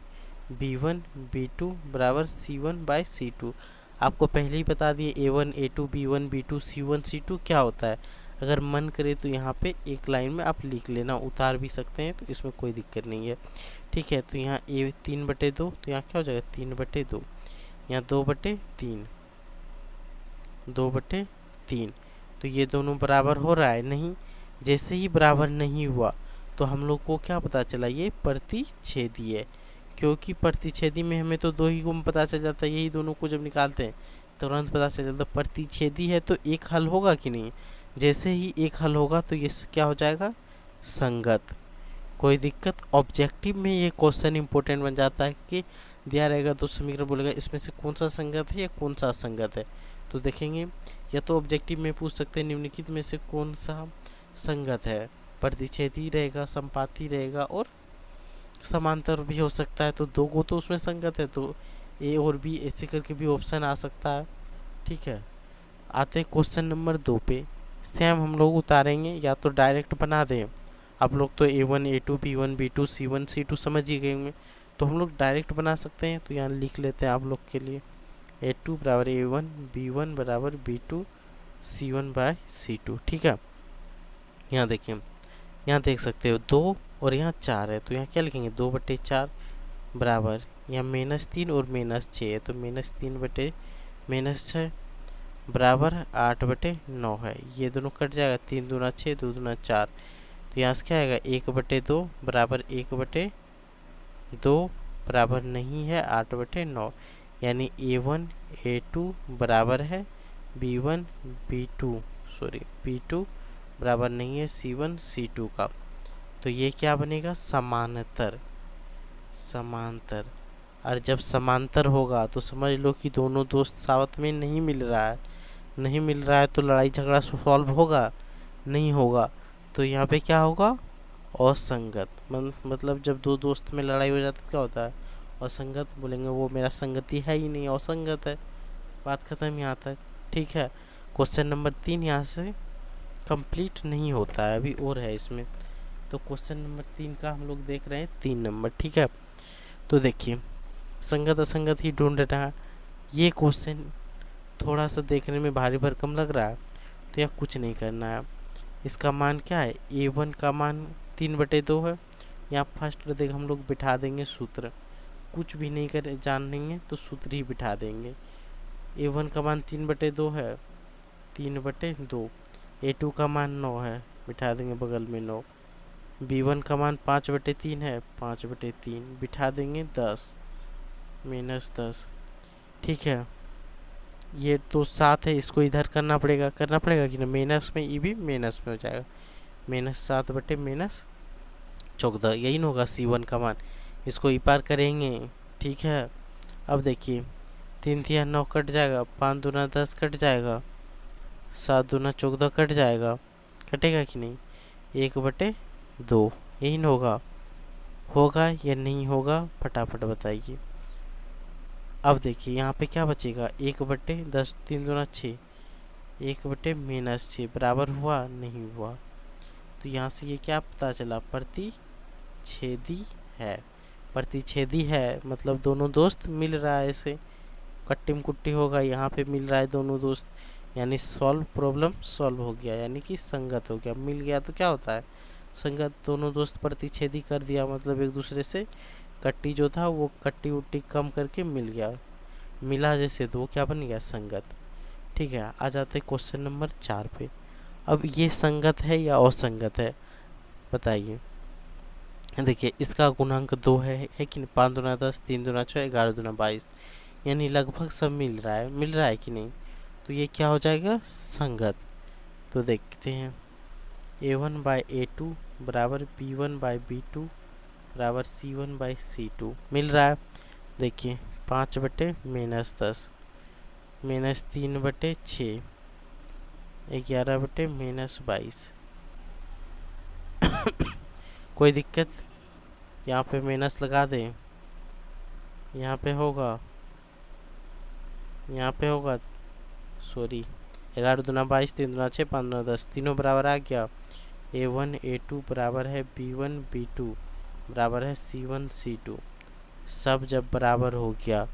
B1 B2 बराबर C1 बाई C2। आपको पहले ही बता दिए A1 A2 B1 B2 C1 C2 क्या होता है। अगर मन करे तो यहाँ पे एक लाइन में आप लिख लेना, उतार भी सकते हैं, तो इसमें कोई दिक्कत नहीं है। ठीक है, तो यहाँ A 3 बटे 2, तो यहाँ क्या हो जाएगा 3 बटे 2, यहाँ 2 बटे 3, 2 बटे 3। तो ये दोनों बराबर हो रहा है नहीं, जैसे ही बराबर नहीं हुआ तो हम लोग को क्या पता चला, ये प्रतिच्छेदी है। क्योंकि प्रतिच्छेदी में हमें तो दो ही को पता चल जाता है, यही दोनों को जब निकालते हैं तुरंत पता चल जाता है। प्रतिच्छेदी है तो एक हल होगा कि नहीं, जैसे ही एक हल होगा तो ये क्या हो जाएगा, संगत। कोई दिक्कत, ऑब्जेक्टिव में ये क्वेश्चन इंपॉर्टेंट बन जाता है कि दिया रहेगा तो समीकरण बोलेगा इसमें से कौन सा संगत है या कौन सा असंगत है। तो देखेंगे, या तो ऑब्जेक्टिव में पूछ सकते हैं निम्नलिखित में से कौन सा संगत है, प्रतिच्छेदी रहेगा, संपाती रहेगा और समांतर भी हो सकता है। तो दो को तो उसमें संगत है, तो ए और बी ऐसे करके भी ऑप्शन आ सकता है। ठीक है, आते हैं क्वेश्चन नंबर 2 पे। सेम हम लोग उतारेंगे, या तो डायरेक्ट बना दें, आप लोग तो A1 A2 B1 B2 C1 C2 समझ ही गए होंगे, तो हम लोग डायरेक्ट बना सकते हैं। तो यहाँ लिख लेते हैं आप लोग के लिए, A2 बराबर A1 B1 बराबर B2 C1 बाय C2। ठीक है, यहाँ देखिए, यहाँ देख सकते हो 2 और यहाँ 4 है, तो यहाँ क्या लिखेंगे 2 बटे 4 बराबर, यहाँ -3 और -6 है, तो -3 बटे -6 बराबर 8 बटे 9 है। ये दोनों कट जाएगा, 3 दूना 6 2 दूना 4, तो यहाँ से क्या आएगा 1 बटे 2 बराबर 1 बटे 2 बराबर नहीं है 8 बटे 9, यानी A1 A2 बराबर है B1 B2 बराबर नहीं है C1 C2 का। तो ये क्या बनेगा, समांतर। समांतर। और जब समांतर होगा तो समझ लो कि दोनों दोस्त साथ में नहीं मिल रहा है। नहीं मिल रहा है तो लड़ाई झगड़ा सॉल्व होगा, नहीं होगा। तो यहाँ पे क्या होगा, असंगत। मतलब जब दो दोस्त में लड़ाई हो जाती है क्या होता है, असंगत। बोलेंगे वो मेरा संगति है ही नहीं, असंगत है। बात खत्म यहाँ तक। ठीक है। क्वेश्चन नंबर 3 यहाँ से कंप्लीट नहीं होता है, अभी और है इसमें। तो क्वेश्चन नंबर 3 का हम लोग देख रहे हैं 3 नंबर। ठीक है। तो देखिए, संगत असंगत ही ढूंढ रहा है। ये क्वेश्चन थोड़ा सा देखने में भारी भरकम लग रहा है, तो यहाँ कुछ नहीं करना है। इसका मान क्या है, a1 का मान 3/2 है। यहाँ फर्स्ट देख हम लोग बिठा देंगे सूत्र, कुछ भी नहीं कर जानेंगे तो सूत्र ही बिठा देंगे। a1 का मान 3/2 है, 3/2। a2 का मान 9 है, बिठा देंगे बगल में 9। b1 का मान 5/3 है, 5/3 बिठा देंगे 10 -10। ठीक है। ये तो 7 है, इसको इधर करना पड़ेगा कि ना, माइनस में, ये भी माइनस में हो जाएगा। -7/-14, यही ना होगा c1 का मान। इसको ई पार करेंगे। ठीक है। अब देखिए, 3 3 9 कट जाएगा, 5 दूना 10 कट जाएगा, 7 दूना 14 कट जाएगा। कटेगा कि नहीं, 1/2, यही ना होगा। होगा या नहीं होगा, फटाफट बताइए। अब देखिए यहाँ पे क्या बचेगा, 1/10, 3 दूना 6, 1/-6 बराबर हुआ, नहीं हुआ। तो यहाँ से ये क्या पता चला, प्रतिच्छेदी है। प्रतिच्छेदी है मतलब दोनों दोस्त मिल रहा है, ऐसे कट्टी कुट्टी होगा, यहाँ पे मिल रहा है दोनों दोस्त, यानी प्रॉब्लम सॉल्व हो गया, यानी कि संगत हो गया। मिल गया तो क्या होता है, संगत। दोनों दोस्त प्रतिच्छेदी कर दिया, मतलब एक दूसरे से कट्टी जो था वो कट्टी उट्टी कम करके मिल गया, मिला जैसे, तो वो क्या बन गया, संगत। ठीक है। आ जाते क्वेश्चन नंबर 4 पे। अब ये संगत है या असंगत है, बताइए। देखिए, इसका गुणांक 2 है कि नहीं, 5 दूना 10, 3 दूना 6, 11 दूना 22, यानी लगभग सब मिल रहा है कि नहीं। तो ये क्या हो जाएगा, संगत। तो देखते हैं, a1/a2 बराबर b1/b2 बराबर c1/c2 मिल रहा है। देखिए, 5/-10 -3/6, 11/-22। कोई दिक्कत, यहाँ पे माइनस लगा दें, यहाँ पे होगा सॉरी, 11 दूना 22, 3 दूना 6, 5 दूना 10, तीनों बराबर आ गया। a1 a2 बराबर है b1 b2 बराबर है c1 c2। सब जब बराबर हो गया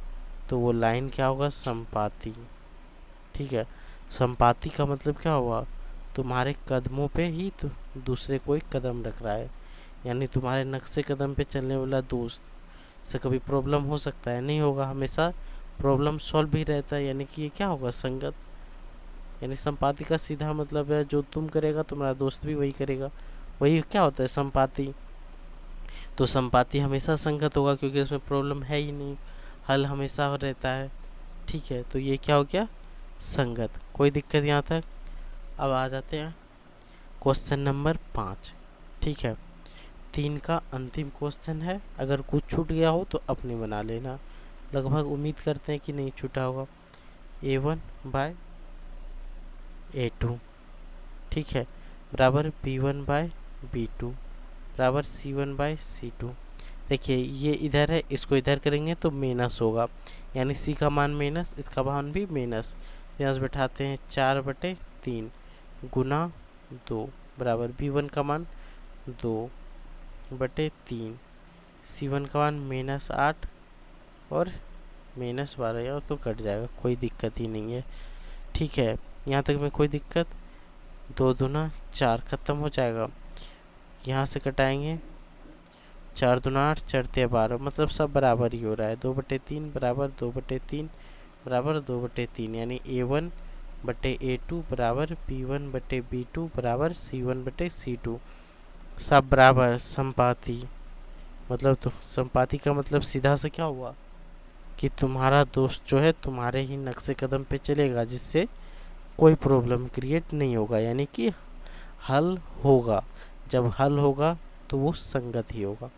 तो वो लाइन क्या होगा, संपाती। ठीक है। संपाती का मतलब क्या हुआ, तुम्हारे कदमों पे ही तो दूसरे कोई कदम रख रहा है, यानी तुम्हारे नक्शे कदम पे चलने वाला दोस्त से कभी प्रॉब्लम हो सकता है, नहीं होगा, हमेशा प्रॉब्लम सॉल्व भी रहता है, यानी कि ये क्या होगा, संगत। यानी संपाती का सीधा मतलब है, जो तुम करेगा तुम्हारा दोस्त भी वही करेगा, वही क्या होता है, संपाती। तो संपाती हमेशा संगत होगा, क्योंकि उसमें प्रॉब्लम है ही नहीं, हल हमेशा रहता है। ठीक है। तो ये क्या हो गया, संगत। कोई दिक्कत यहाँ तक। अब आ जाते हैं क्वेश्चन नंबर 5। ठीक है। 3 का अंतिम क्वेश्चन है, अगर कुछ छूट गया हो तो अपने बना लेना, लगभग उम्मीद करते हैं कि नहीं छूटा होगा। a1/a2 ठीक है, बराबर b1/b2 बराबर c1/c2। देखिए, ये इधर है, इसको इधर करेंगे तो माइनस होगा, यानी c का मान माइनस, इसका मान भी माइनस। यहाँ बैठाते हैं 4/3 गुना 2 बराबर b1 का मान 2/3, c1 का मान -8 और -12, यहाँ तो कट जाएगा, कोई दिक्कत ही नहीं है। ठीक है। यहाँ तक में कोई दिक्कत, 2 दूना 4 खत्म हो जाएगा, यहाँ से कटाएंगे 4 दूना 8, 4 तिया 12, मतलब सब बराबर ही हो रहा है। 2/3 बराबर 2/3 बराबर 2/3, यानी a1/a2 बराबर b1/b2 बराबर c1/c2, सब बराबर, संपाती। मतलब तो संपाती का मतलब सीधा से क्या हुआ कि तुम्हारा दोस्त जो है तुम्हारे ही नक्शे कदम पे चलेगा, जिससे कोई प्रॉब्लम क्रिएट नहीं होगा, यानी कि हल होगा। जब हल होगा तो वो संगत ही होगा।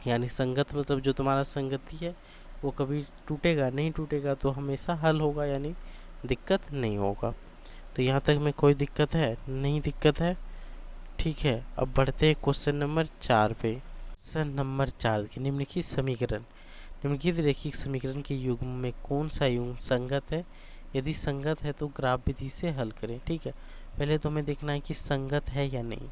यानी संगत मतलब जो तुम्हारा संगति है वो कभी टूटेगा नहीं, टूटेगा तो हमेशा हल होगा, यानी दिक्कत नहीं होगा। तो यहाँ तक में कोई दिक्कत है नहीं, दिक्कत है। ठीक है, अब बढ़ते हैं क्वेश्चन नंबर 4 पे। क्वेश्चन नंबर 4 की निम्नलिखित समीकरण, निम्नलिखित रैखिक समीकरण के युग्म में कौन सा युग्म संगत है? यदि संगत है तो ग्राफ विधि से हल करें। ठीक है, पहले तो हमें देखना है कि संगत है या नहीं।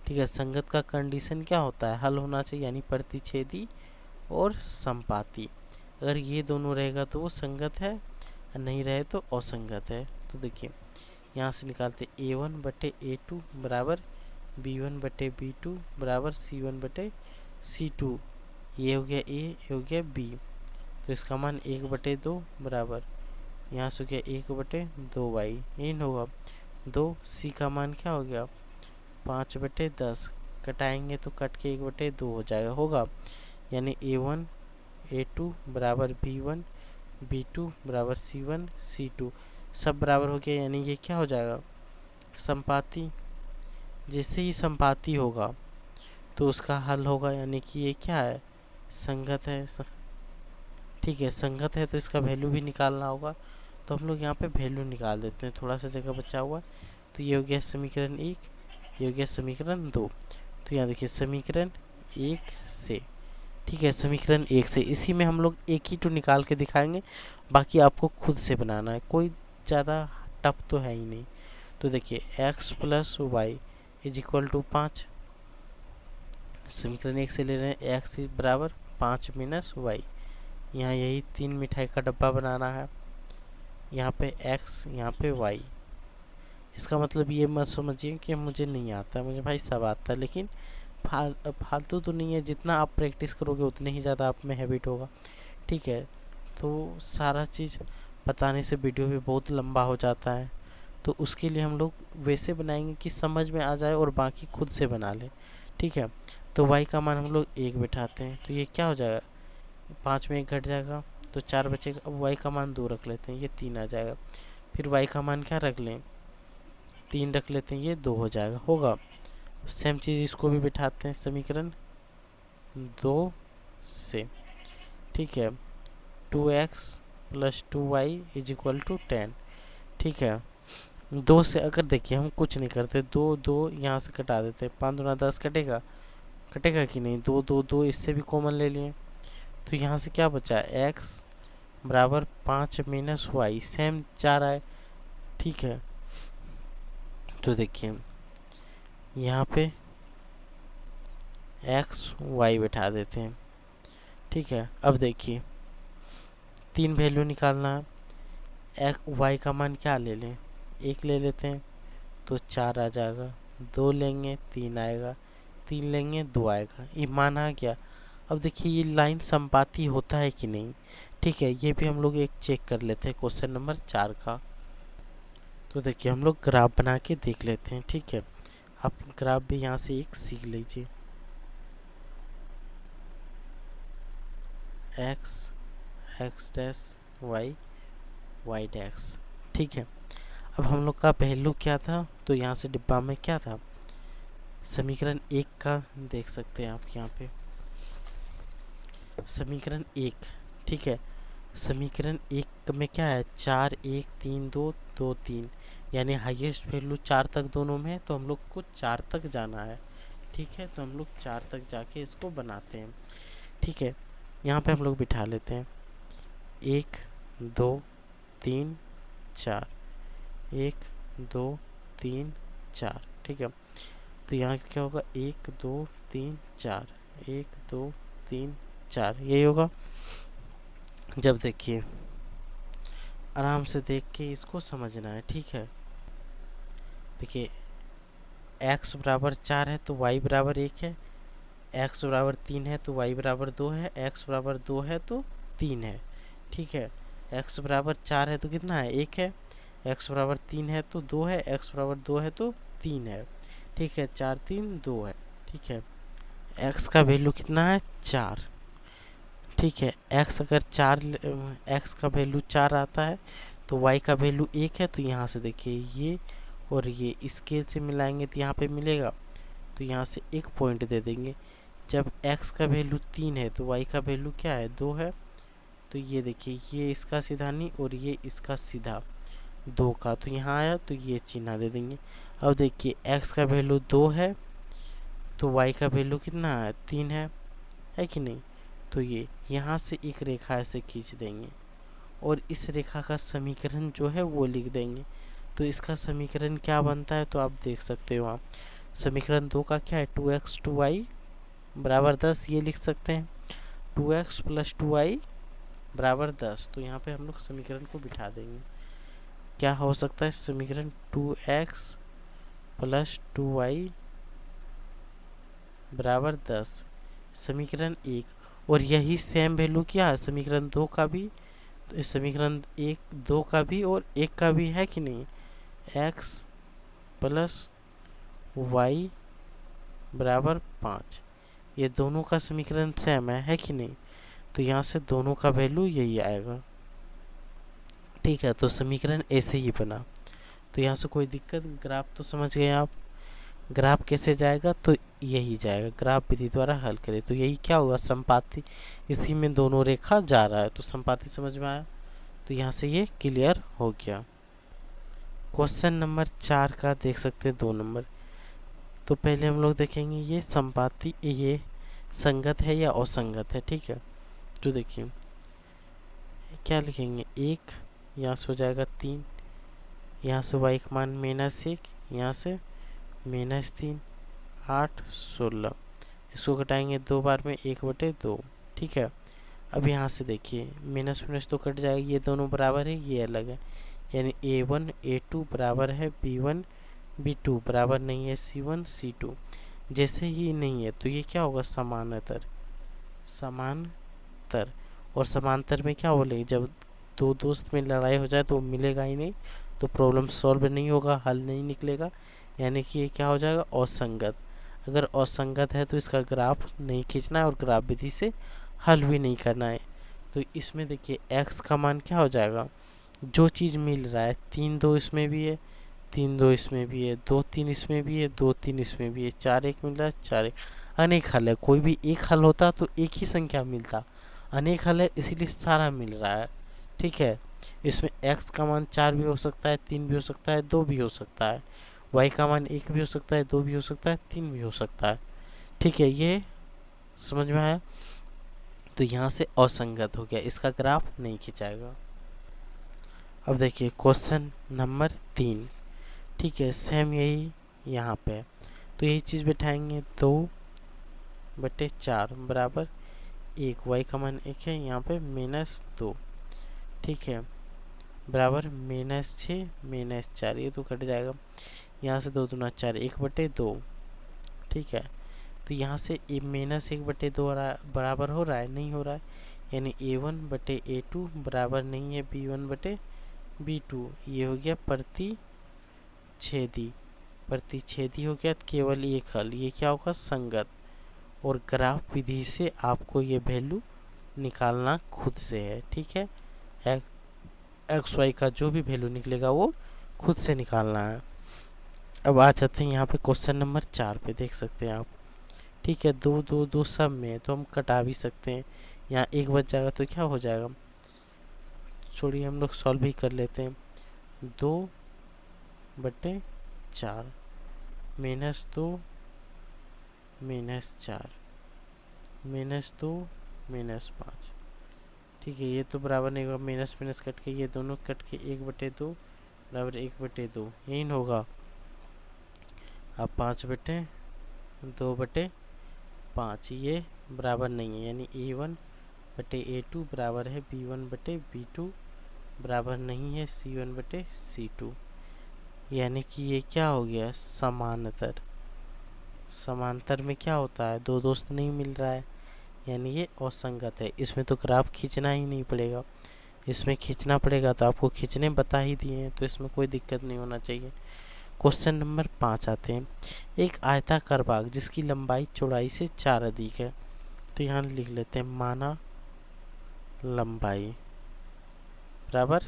ठीक है, संगत का कंडीशन क्या होता है? हल होना चाहिए, यानी प्रतिच्छेदी और संपाती। अगर ये दोनों रहेगा तो वो संगत है, और नहीं रहे तो असंगत है। तो देखिए यहाँ से निकालते A1/A2 बराबर B1/B2 बराबर C1/C2। ये हो गया A, ये हो गया B। तो इसका मान 1/2 बराबर, यहाँ से हो गया 1/2y इन होगा 2। C का मान क्या हो गया 5/10, कटाएंगे तो कट के 1/2 हो जाएगा, होगा। यानी A1 A2 बराबर B1 B2 बराबर C1 C2 सब बराबर हो गया, यानी ये क्या हो जाएगा संपाती। जैसे ही संपाती होगा तो उसका हल होगा, यानी कि ये क्या है संगत है। ठीक है, संगत है तो इसका वैल्यू भी निकालना होगा, तो हम लोग यहाँ पे वैल्यू निकाल देते हैं, थोड़ा सा जगह बचा हुआ। तो ये हो गया समीकरण 1, ये हो गया समीकरण 2। तो यहाँ देखिए समीकरण 1 से, ठीक है समीकरण 1 से, इसी में हम लोग एक ही तो निकाल के दिखाएंगे, बाकी आपको खुद से बनाना है, कोई ज़्यादा टफ तो है ही नहीं। तो देखिए x + y = 5, समीकरण 1 से ले रहे हैं x बराबर 5 - y। यहाँ यही 3 मिठाई का डब्बा बनाना है, यहाँ पे x यहाँ पे y। इसका मतलब ये मत समझिए कि मुझे नहीं आता, मुझे भाई सब आता है, लेकिन फालतू तो नहीं है, जितना आप प्रैक्टिस करोगे उतने ही ज़्यादा आप में हैबिट होगा। ठीक है, तो सारा चीज़ बताने से वीडियो भी बहुत लंबा हो जाता है, तो उसके लिए हम लोग वैसे बनाएंगे कि समझ में आ जाए और बाकी खुद से बना लें। ठीक है, तो y का मान हम लोग 1 बिठाते हैं, तो ये क्या हो जाएगा 5 में 1 घट जाएगा तो 4 बचेगा। अब y का मान 2 रख लेते हैं, ये 3 आ जाएगा। फिर y का मान क्या रख लें 3 रख लेते हैं, ये 2 हो जाएगा, होगा। सेम चीज़ इसको भी बिठाते हैं समीकरण 2 से। ठीक है, 2x + 2y = 10। ठीक है, 2 से अगर देखिए हम कुछ नहीं करते, 2 2 यहाँ से कटा देते हैं, 5 दूना 10 कटेगा, कटेगा कि नहीं, 2 2 2 इससे भी कॉमन ले लिए, तो यहाँ से क्या बचा x बराबर 5 - y, सेम 4 आए। ठीक है, तो देखिए यहाँ पे x y बैठा देते हैं। ठीक है, अब देखिए 3 वैल्यू निकालना है, y का मान क्या ले लें 1 ले लेते हैं तो 4 आ जाएगा, 2 लेंगे 3 आएगा, 3 लेंगे 2 आएगा, ये मान आ गया। अब देखिए ये लाइन संपाती होता है कि नहीं। ठीक है, ये भी हम लोग एक चेक कर लेते हैं क्वेश्चन नंबर 4 का। तो देखिए हम लोग ग्राफ बना के देख लेते हैं। ठीक है, आप ग्राफ भी यहाँ से एक सीख लीजिए, x dash y y dash. ठीक है, अब हम लोग का पहलू क्या था, तो यहाँ से डिब्बा में क्या था समीकरण 1 का देख सकते हैं आप यहाँ पे समीकरण 1। ठीक है, समीकरण 1 में क्या है 4 1 3 2 2 3, यानी हाईएस्ट वैल्यू 4 तक दोनों में है, तो हम लोग को 4 तक जाना है। ठीक है, तो हम लोग 4 तक जाके इसको बनाते हैं। ठीक है, यहाँ पे हम लोग बिठा लेते हैं 1 2 3 4, 1 2 3 4। ठीक है, तो यहाँ क्या होगा 1 2 3 4, 1 2 3 4, यही होगा। जब देखिए आराम से देख के इसको समझना है। ठीक है, देखिए x बराबर 4 है तो y बराबर 1 है, x बराबर 3 है तो y बराबर 2 है, x बराबर 2 है तो 3 है। ठीक है, x बराबर 4 है तो कितना है 1 है, x बराबर 3 है तो 2 है, x बराबर 2 है तो 3 है। ठीक है, 4 3 2 है। ठीक है, x का वैल्यू कितना है 4। ठीक है, x अगर 4 x का वैल्यू 4 आता है तो y का वैल्यू 1 है, तो यहाँ से देखिए ये और ये स्केल से मिलाएंगे तो यहाँ पे मिलेगा, तो यहाँ से एक पॉइंट दे देंगे। जब x का वैल्यू 3 है तो y का वैल्यू क्या है, 2 है। तो ये देखिए, ये इसका सीधा नहीं और ये इसका सीधा 2 का, तो यहाँ आया तो ये चिन्ह दे देंगे। अब देखिए x का वैल्यू 2 है तो y का वैल्यू कितना है, 3 है कि नहीं। तो ये यहाँ से एक रेखा ऐसे खींच देंगे और इस रेखा का समीकरण जो है वो लिख देंगे। तो इसका समीकरण क्या बनता है तो आप देख सकते हो। आप समीकरण 2 का क्या है, 2x 2y बराबर 10, ये लिख सकते हैं। 2x प्लस 2y बराबर 10। तो यहाँ पे हम लोग समीकरण को बिठा देंगे। क्या हो सकता है समीकरण, 2x प्लस 2y बराबर 10, समीकरण 1। और यही सेम वैल्यू क्या है समीकरण 2 का भी। तो इस समीकरण 2 का भी और 1 का भी है कि नहीं, x प्लस वाई बराबर 5, ये दोनों का समीकरण सेम है कि नहीं। तो यहाँ से दोनों का वैल्यू यही आएगा। ठीक है, तो समीकरण ऐसे ही बना। तो यहाँ से कोई दिक्कत, ग्राफ तो समझ गए आप। ग्राफ कैसे जाएगा, तो यही जाएगा, ग्राफ विधि द्वारा हल करें। तो यही क्या होगा, संपाति, इसी में दोनों रेखा जा रहा है, तो संपाति समझ में आया। तो यहाँ से ये क्लियर हो गया। क्वेश्चन नंबर 4 का देख सकते हैं 2 नंबर। तो पहले हम लोग देखेंगे ये संपाति, ये संगत है या असंगत है। ठीक है, तो देखिए क्या लिखेंगे, 1, यहाँ से हो जाएगा 3, यहाँ से y का मान -1, यहाँ से -3, 8, 16, इसको घटाएंगे 2 बार में 1/2। ठीक है, अब यहाँ से देखिए माइनस माइनस तो कट जाएगा, ये दोनों बराबर है, ये अलग है, यानी a1 a2 बराबर है b1 b2 बराबर नहीं है c1 c2। जैसे ये नहीं है तो ये क्या होगा, समानांतर। समांतर, और समांतर में क्या बोलेंगे, जब दो दोस्त में लड़ाई हो जाए तो मिलेगा ही नहीं, तो प्रॉब्लम सॉल्व नहीं होगा, हल नहीं निकलेगा, यानी कि ये क्या हो जाएगा, असंगत। अगर असंगत है तो इसका ग्राफ नहीं खींचना है और ग्राफ विधि से हल भी नहीं करना है। तो इसमें देखिए x का मान क्या हो जाएगा, जो चीज़ मिल रहा है, 3 2 इसमें भी है, 3 2 इसमें भी है, 2 3 इसमें भी है, 2 3 इसमें भी है, 4 1 मिल रहा है, 4 1। अनेक हल है, कोई भी एक हल होता तो एक ही संख्या मिलता, अनेक हल है इसीलिए सारा मिल रहा है। ठीक है, इसमें x का मान 4 भी हो सकता है, 3 भी हो सकता है, 2 भी हो सकता है, y का मान 1 भी हो सकता है, 2 भी हो सकता है, 3 भी हो सकता है। ठीक है, ये समझ में आया। तो यहाँ से असंगत हो गया, इसका ग्राफ नहीं खिंचाएगा। अब देखिए क्वेश्चन नंबर 3। ठीक है, सेम यही यहाँ पे, तो यही चीज़ बैठाएंगे, 2/4 बराबर 1, y का मान 1 है, यहाँ पे -2। ठीक है, बराबर -6 -4, ये तो कट जाएगा, यहाँ से 2 दूना 4, 1/2। ठीक है, तो यहाँ से -1/2 बराबर हो रहा है, नहीं हो रहा है, यानी a1/a2 बराबर नहीं है b1/b2। ये हो गया प्रतिच्छेदी, प्रतिच्छेदी हो गया, केवल एक हल, ये क्या होगा, संगत। और ग्राफ विधि से आपको ये वैल्यू निकालना खुद से है। ठीक है, एक्स वाई का जो भी वैल्यू निकलेगा वो खुद से निकालना है। अब आ जाते हैं यहाँ पे क्वेश्चन नंबर 4 पे, देख सकते हैं आप। ठीक है, 2 2 2 सब में तो हम कटा भी सकते हैं, यहाँ 1 बच जाएगा तो क्या हो जाएगा, छोड़िए हम लोग सॉल्व भी कर लेते हैं। 2/4 -2 -4 -2 -5। ठीक है, ये तो बराबर नहीं होगा, माइनस माइनस कट के ये दोनों कट के 1/2 बराबर 1/2 यही न होगा। अब 5/2/5 ये बराबर नहीं है, यानी a1/a2 बराबर है b1/b2 बराबर नहीं है c1/c2, यानी कि ये क्या हो गया, समांतर। समांतर में क्या होता है, दो दोस्त नहीं मिल रहा है, यानी ये असंगत है। इसमें तो ग्राफ खींचना ही नहीं पड़ेगा, इसमें खींचना पड़ेगा, तो आपको खींचने बता ही दिए हैं, तो इसमें कोई दिक्कत नहीं होना चाहिए। क्वेश्चन नंबर 5 आते हैं। एक आयताकार बाग जिसकी लंबाई चौड़ाई से 4 अधिक है, तो यहाँ लिख लेते हैं, माना लंबाई बराबर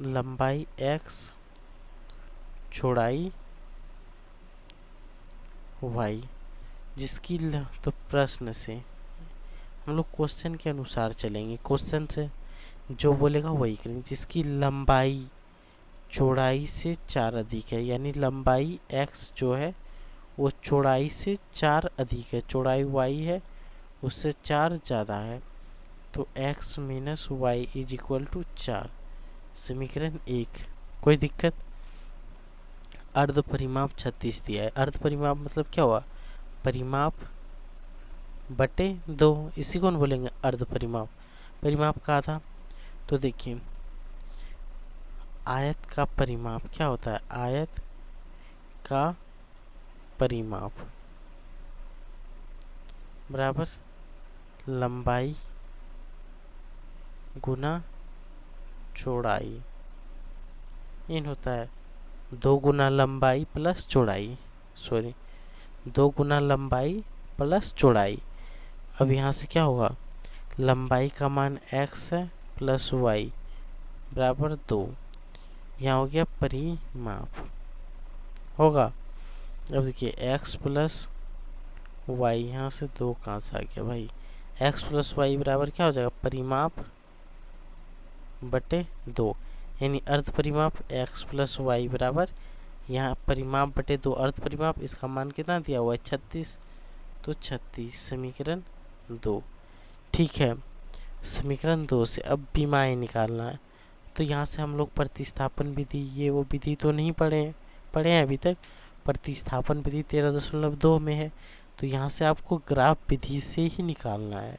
लंबाई x, चौड़ाई वाई, जिसकी तो प्रश्न से हम लोग क्वेश्चन के अनुसार चलेंगे, क्वेश्चन से जो बोलेगा वही करेंगे। जिसकी लंबाई चौड़ाई से 4 अधिक है, यानी लंबाई x जो है वो चौड़ाई से 4 अधिक है, चौड़ाई y है उससे 4 ज़्यादा है, तो x minus y is equal to 4। समीकरण 1। कोई दिक्कत? अर्ध परिमाप 36 दिया है। अर्ध परिमाप मतलब क्या हुआ? परिमाप बटे 2, इसी को बोलेंगे अर्ध परिमाप। परिमाप का था, तो देखिए आयत का परिमाप क्या होता है? आयत का परिमाप बराबर लंबाई गुना चौड़ाई, इन होता है 2 गुना लंबाई प्लस चौड़ाई, 2 गुना लंबाई प्लस चौड़ाई। अब यहाँ से क्या होगा? लंबाई का मान x है प्लस y बराबर 2, यहाँ हो गया परिमाप होगा। अब देखिए x प्लस वाई, यहाँ से 2 कहाँ से आ गया भाई? x प्लस वाई बराबर क्या हो जाएगा? परिमाप बटे 2, यानी अर्ध परिमाप x प्लस वाई बराबर यहाँ परिमाप बटे 2 अर्ध परिमाप। इसका मान कितना दिया हुआ है? 36, तो 36 समीकरण 2। ठीक है, समीकरण 2 से अब विमाएँ निकालना है, तो यहाँ से हम लोग प्रतिस्थापन विधि, ये वो विधि तो नहीं पढ़े हैं अभी तक। प्रतिस्थापन विधि 13.2 में है, तो यहाँ से आपको ग्राफ विधि से ही निकालना है।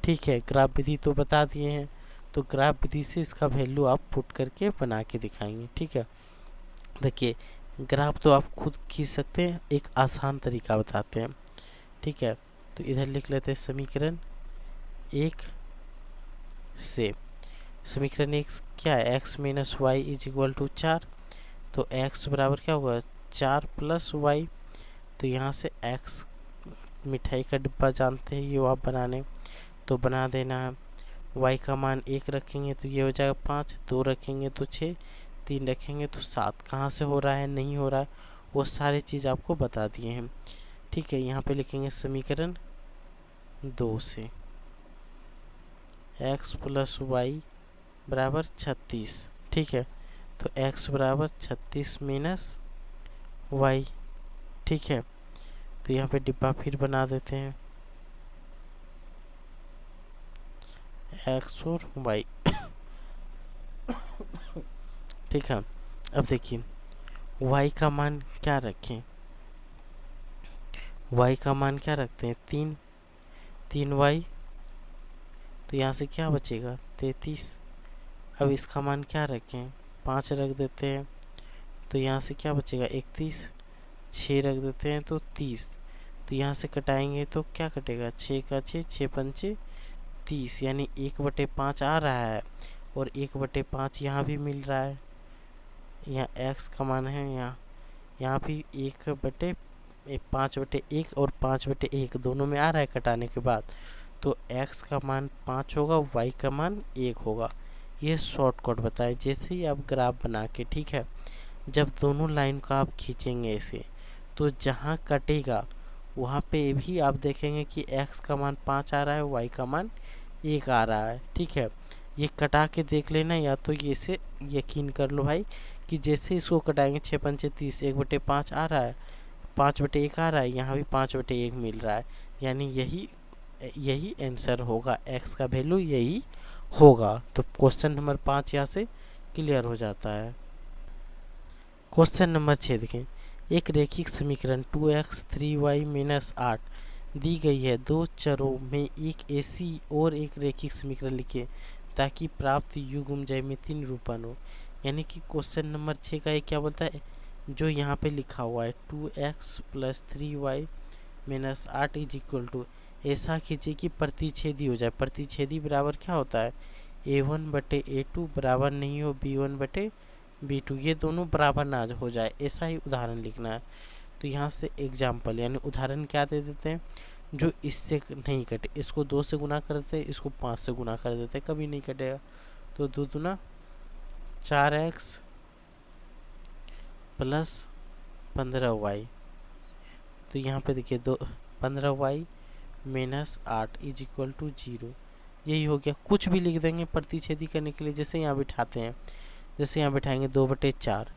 ठीक है, ग्राफ विधि तो बता दिए हैं, तो ग्राफ विधि से इसका वैल्यू आप पुट करके बना के दिखाएंगे। ठीक है, देखिए ग्राफ तो आप खुद खींच सकते हैं, एक आसान तरीका बताते हैं। ठीक है, तो इधर लिख लेते हैं समीकरण 1 से। समीकरण 1 क्या है? x minus y is equal to 4, तो x बराबर क्या होगा? 4 प्लस वाई, तो यहाँ से x मिठाई का डिब्बा जानते हैं, ये आप बनाने तो बना देना है। y का मान 1 रखेंगे तो ये हो जाएगा 5, 2 रखेंगे तो 6, 3 रखेंगे तो 7। कहाँ से हो रहा है नहीं हो रहा है वो सारी चीज़ आपको बता दिए हैं। ठीक है, यहाँ पे लिखेंगे समीकरण 2 से x प्लस वाई बराबर 36। ठीक है, तो x बराबर 36 माइनस वाई। ठीक है, तो यहाँ पे डिब्बा फिर बना देते हैं x और y। ठीक है, अब देखिए y का मान क्या रखें? y का मान क्या रखते हैं? 3y, तो यहाँ से क्या बचेगा? 33। अब इसका मान क्या रखें? 5 रख देते हैं, तो यहाँ से क्या बचेगा? 31। 6 रख देते हैं तो 30, तो यहाँ से कटाएंगे तो क्या कटेगा? 6 का 6, 6 पंचे 30, यानी 1/5 आ रहा है, और 1/5 यहाँ भी मिल रहा है। यहाँ x का मान है, यहाँ भी 5/1 और 5/1 दोनों में आ रहा है कटाने के बाद, तो x का मान 5 होगा, y का मान 1 होगा। ये शॉर्टकट बताए जैसे ही आप ग्राफ बना के। ठीक है, जब दोनों लाइन का आप खींचेंगे ऐसे, तो जहाँ कटेगा वहाँ पे भी आप देखेंगे कि x का मान 5 आ रहा है, y का मान 1 आ रहा है। ठीक है, ये कटा के देख लेना, या तो ये से यकीन कर लो भाई कि जैसे इसको कटाएंगे 6 पंचे 30, 1/5 आ रहा है, 5/1 आ रहा है, यहाँ भी 5/1 मिल रहा है, यानी यही आंसर होगा, x का वैल्यू यही होगा। तो क्वेश्चन नंबर 5 यहाँ से क्लियर हो जाता है। क्वेश्चन नंबर 6 देखें, एक रेखिक समीकरण 2x 3y माइनस 8 दी गई है। दो चरों में एक ऐसी और एक रेखिक समीकरण लिखे ताकि प्राप्त युग्म ज्यामिति निरूपण हो। यानी कि क्वेश्चन नंबर 6 का ये क्या बोलता है? जो यहाँ पे लिखा हुआ है 2x plus 3y minus 8 is equal to, ऐसा कीजिए कि प्रतिच्छेदी हो जाए। प्रतिच्छेदी बराबर क्या होता है? a1/a2 बराबर नहीं हो b1/b2, ये दोनों बराबर ना हो जाए, ऐसा ही उदाहरण लिखना है। तो यहाँ से एग्जाम्पल यानी उदाहरण क्या दे देते हैं? जो इससे नहीं कटे, इसको 2 से गुना कर देते, इसको 5 से गुना कर देते, कभी नहीं कटेगा। तो 2 दूना 4x प्लस 15y तो यहाँ पे देखिए 15y minus 8 is equal to 0। यही हो गया। कुछ भी लिख देंगे प्रतिच्छेदी करने के लिए, जैसे यहाँ बिठाते हैं, जैसे यहाँ बिठाएंगे 2/4,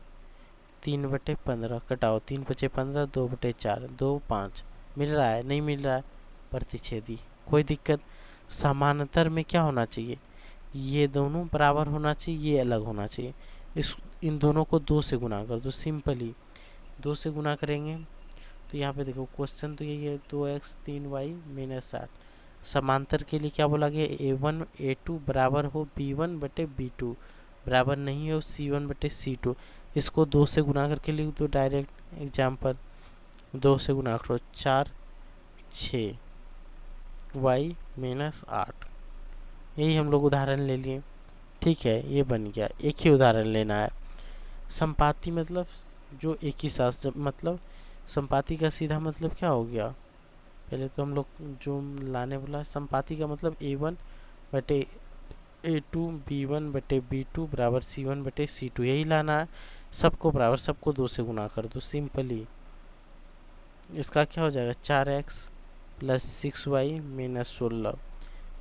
3/15 कटाओ, 3 बचे 15, 2/4, 2 5 मिल रहा है, नहीं मिल रहा है, प्रतिच्छेदी, कोई दिक्कत। समानांतर में क्या होना चाहिए, ये दोनों बराबर होना चाहिए, ये अलग होना चाहिए। इन दोनों को 2 से गुना कर दो, सिंपली 2 से गुना करेंगे तो यहाँ पे देखो क्वेश्चन तो यही है, 2x 3y माइनस 8। समांतर के लिए क्या बोला गया, a1 a2 बराबर हो b1/b2, बराबर नहीं हो c1/c2। इसको 2 से गुना करके लिख दो डायरेक्ट। एग्जाम्पल 2 से गुना करो, 4 6 y माइनस 8। यही हम लोग उदाहरण ले लिए, ठीक है, ये बन गया। एक ही उदाहरण लेना है। संपाती मतलब जो एक ही साथ, जब मतलब संपाती का सीधा मतलब क्या हो गया, पहले तो हम लोग जो लाने वाला, संपाती का मतलब a1/a2 b1/b2 बराबर c1/c2, यही लाना है। सबको बराबर, सबको 2 से गुना कर दो सिंपली। इसका क्या हो जाएगा, 4x प्लस 6y माइनस 16।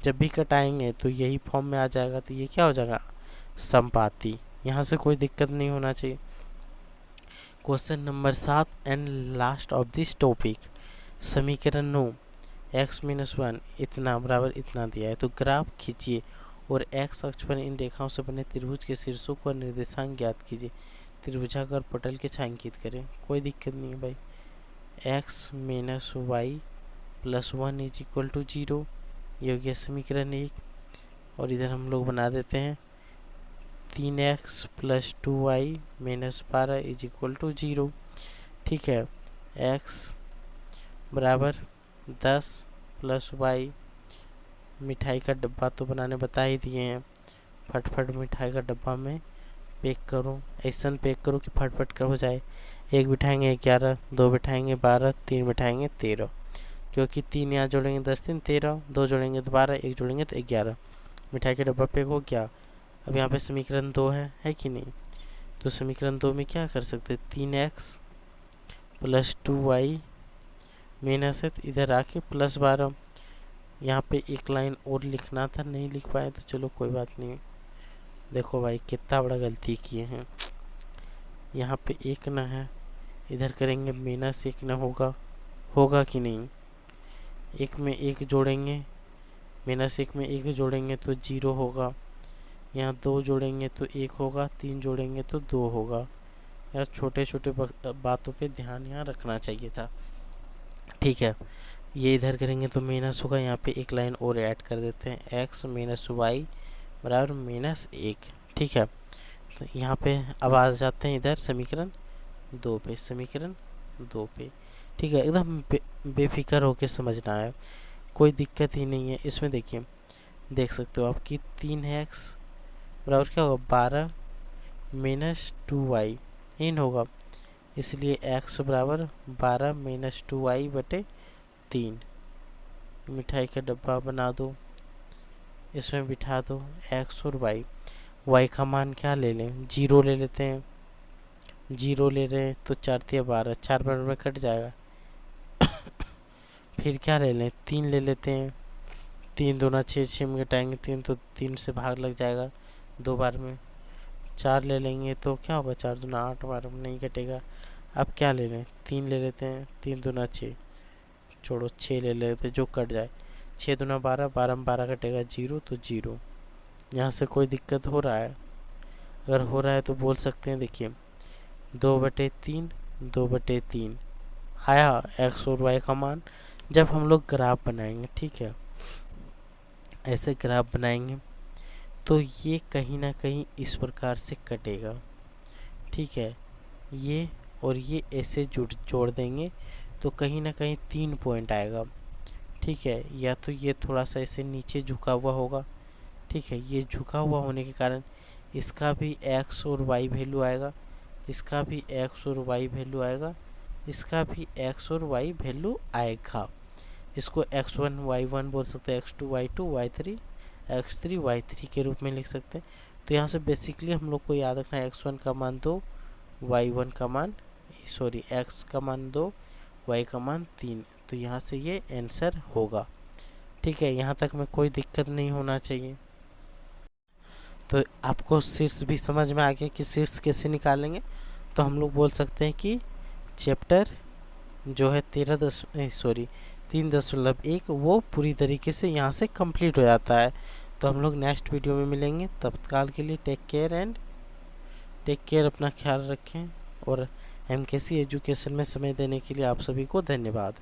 जब भी कटाएंगे तो यही फॉर्म में आ जाएगा, तो ये क्या हो जाएगा, संपाती। यहाँ से कोई दिक्कत नहीं होना चाहिए। Question number 7 and last of this topic, समीकरण 9, x माइनस 1 इतना बराबर इतना दिया है, तो ग्राफ खींचिए और x अक्ष पर इन रेखाओं से बने त्रिभुज के शीर्षों को निर्देशांक ज्ञात कीजिए। त्रिभुजाकार पटल के छायांकित करें। कोई दिक्कत नहीं है भाई। x minus y plus 1 is equal to 0, ये हो गया समीकरण 1। और इधर हम लोग बना देते हैं 3x plus 2y minus 12 is equal to 0, ठीक है। x बराबर 10 प्लस y, मिठाई का डब्बा तो बनाने बता ही दिए हैं, फटफट मिठाई का डब्बा में पैक करो, ऐसा पैक करो कि फटफट कर हो जाए। 1 बिठाएंगे 11, 2 बिठाएंगे 12, 3 बिठाएंगे 13, क्योंकि 3 यहाँ जोड़ेंगे 10 3 13, 2 जोड़ेंगे तो 12, 1 जोड़ेंगे तो 11। मिठाई का डब्बा पैक हो गया। अब यहाँ पे समीकरण 2 है कि नहीं, तो समीकरण 2 में क्या कर सकते हैं, 3x प्लस 2y माइनस है, इधर आके प्लस 12। यहाँ पे एक लाइन और लिखना था, नहीं लिख पाए, तो चलो कोई बात नहीं। देखो भाई कितना बड़ा गलती किए हैं। यहाँ पे एक ना है, इधर करेंगे माइनस 1 ना, होगा कि नहीं। एक में एक जोड़ेंगे, माइनस 1 में 1 जोड़ेंगे तो 0 होगा। यहाँ 2 जोड़ेंगे तो 1 होगा, 3 जोड़ेंगे तो 2 होगा। यार छोटे छोटे बातों पे ध्यान यहाँ रखना चाहिए था, ठीक है। ये इधर करेंगे तो माइनस होगा, यहाँ पे एक लाइन और ऐड कर देते हैं, x माइनस वाई बराबर माइनस 1, ठीक है। तो यहाँ पे अब आ जाते हैं इधर समीकरण 2 पे, समीकरण 2 पे, ठीक है। एकदम बेफिक्र होके समझना है, कोई दिक्कत ही नहीं है इसमें। देखिए देख सकते हो आपकी 3x बराबर क्या होगा, 12 माइनस 2y इन होगा, इसलिए x बराबर 12 माइनस 2y/3। मिठाई का डब्बा बना दो, इसमें बिठा दो x और y का मान क्या ले लें, 0 ले लेते हैं। 0 ले रहे हैं तो 4 × 12, 4 बार में कट जाएगा। फिर क्या ले लें, 3 ले लेते हैं। 3 दूना 6, 6 में घटाएंगे 3 तो 3 से भाग लग जाएगा 2 बार में। 4 ले लेंगे तो क्या होगा, 4 दूना 8 बार में नहीं कटेगा। अब क्या ले लें, 3 ले लेते हैं। 3 दूना 6, छोड़ो 6 ले लेते जो कट जाए। 6 दूना 12, 12 में 12 कटेगा 0 तो 0। यहाँ से कोई दिक्कत हो रहा है, अगर हो रहा है तो बोल सकते हैं। देखिए 2/3 2/3 आया x और y का मान। जब हम लोग ग्राफ बनाएंगे, ठीक है, ऐसे ग्राफ बनाएंगे तो ये कहीं ना कहीं इस प्रकार से कटेगा, ठीक है। ये और ये ऐसे जोड़ देंगे तो कहीं ना कहीं 3 पॉइंट आएगा, ठीक है। या तो ये थोड़ा सा ऐसे नीचे झुका हुआ होगा, ठीक है। ये झुका हुआ होने के कारण इसका भी x और y वैल्यू आएगा, इसका भी x और y वैल्यू आएगा, इसका भी x और y वैल्यू आएगा। इसको x1 y1 बोल सकते हैं, x2 y2 y3 x3 y3 के रूप में लिख सकते हैं। तो यहाँ से बेसिकली हम लोग को याद रखना है x1 का मान 2, y1 का मान x का मान 2 y का मान 3, तो यहाँ से ये आंसर होगा। ठीक है, यहाँ तक में कोई दिक्कत नहीं होना चाहिए। तो आपको शीर्ष भी समझ में आ गया कि शीर्ष कैसे निकालेंगे। तो हम लोग बोल सकते हैं कि चैप्टर जो है 3.1 वो पूरी तरीके से यहाँ से कंप्लीट हो जाता है। तो हम लोग नेक्स्ट वीडियो में मिलेंगे, तब तक के लिए टेक केयर, अपना ख्याल रखें। और MKC एजुकेशन में समय देने के लिए आप सभी को धन्यवाद।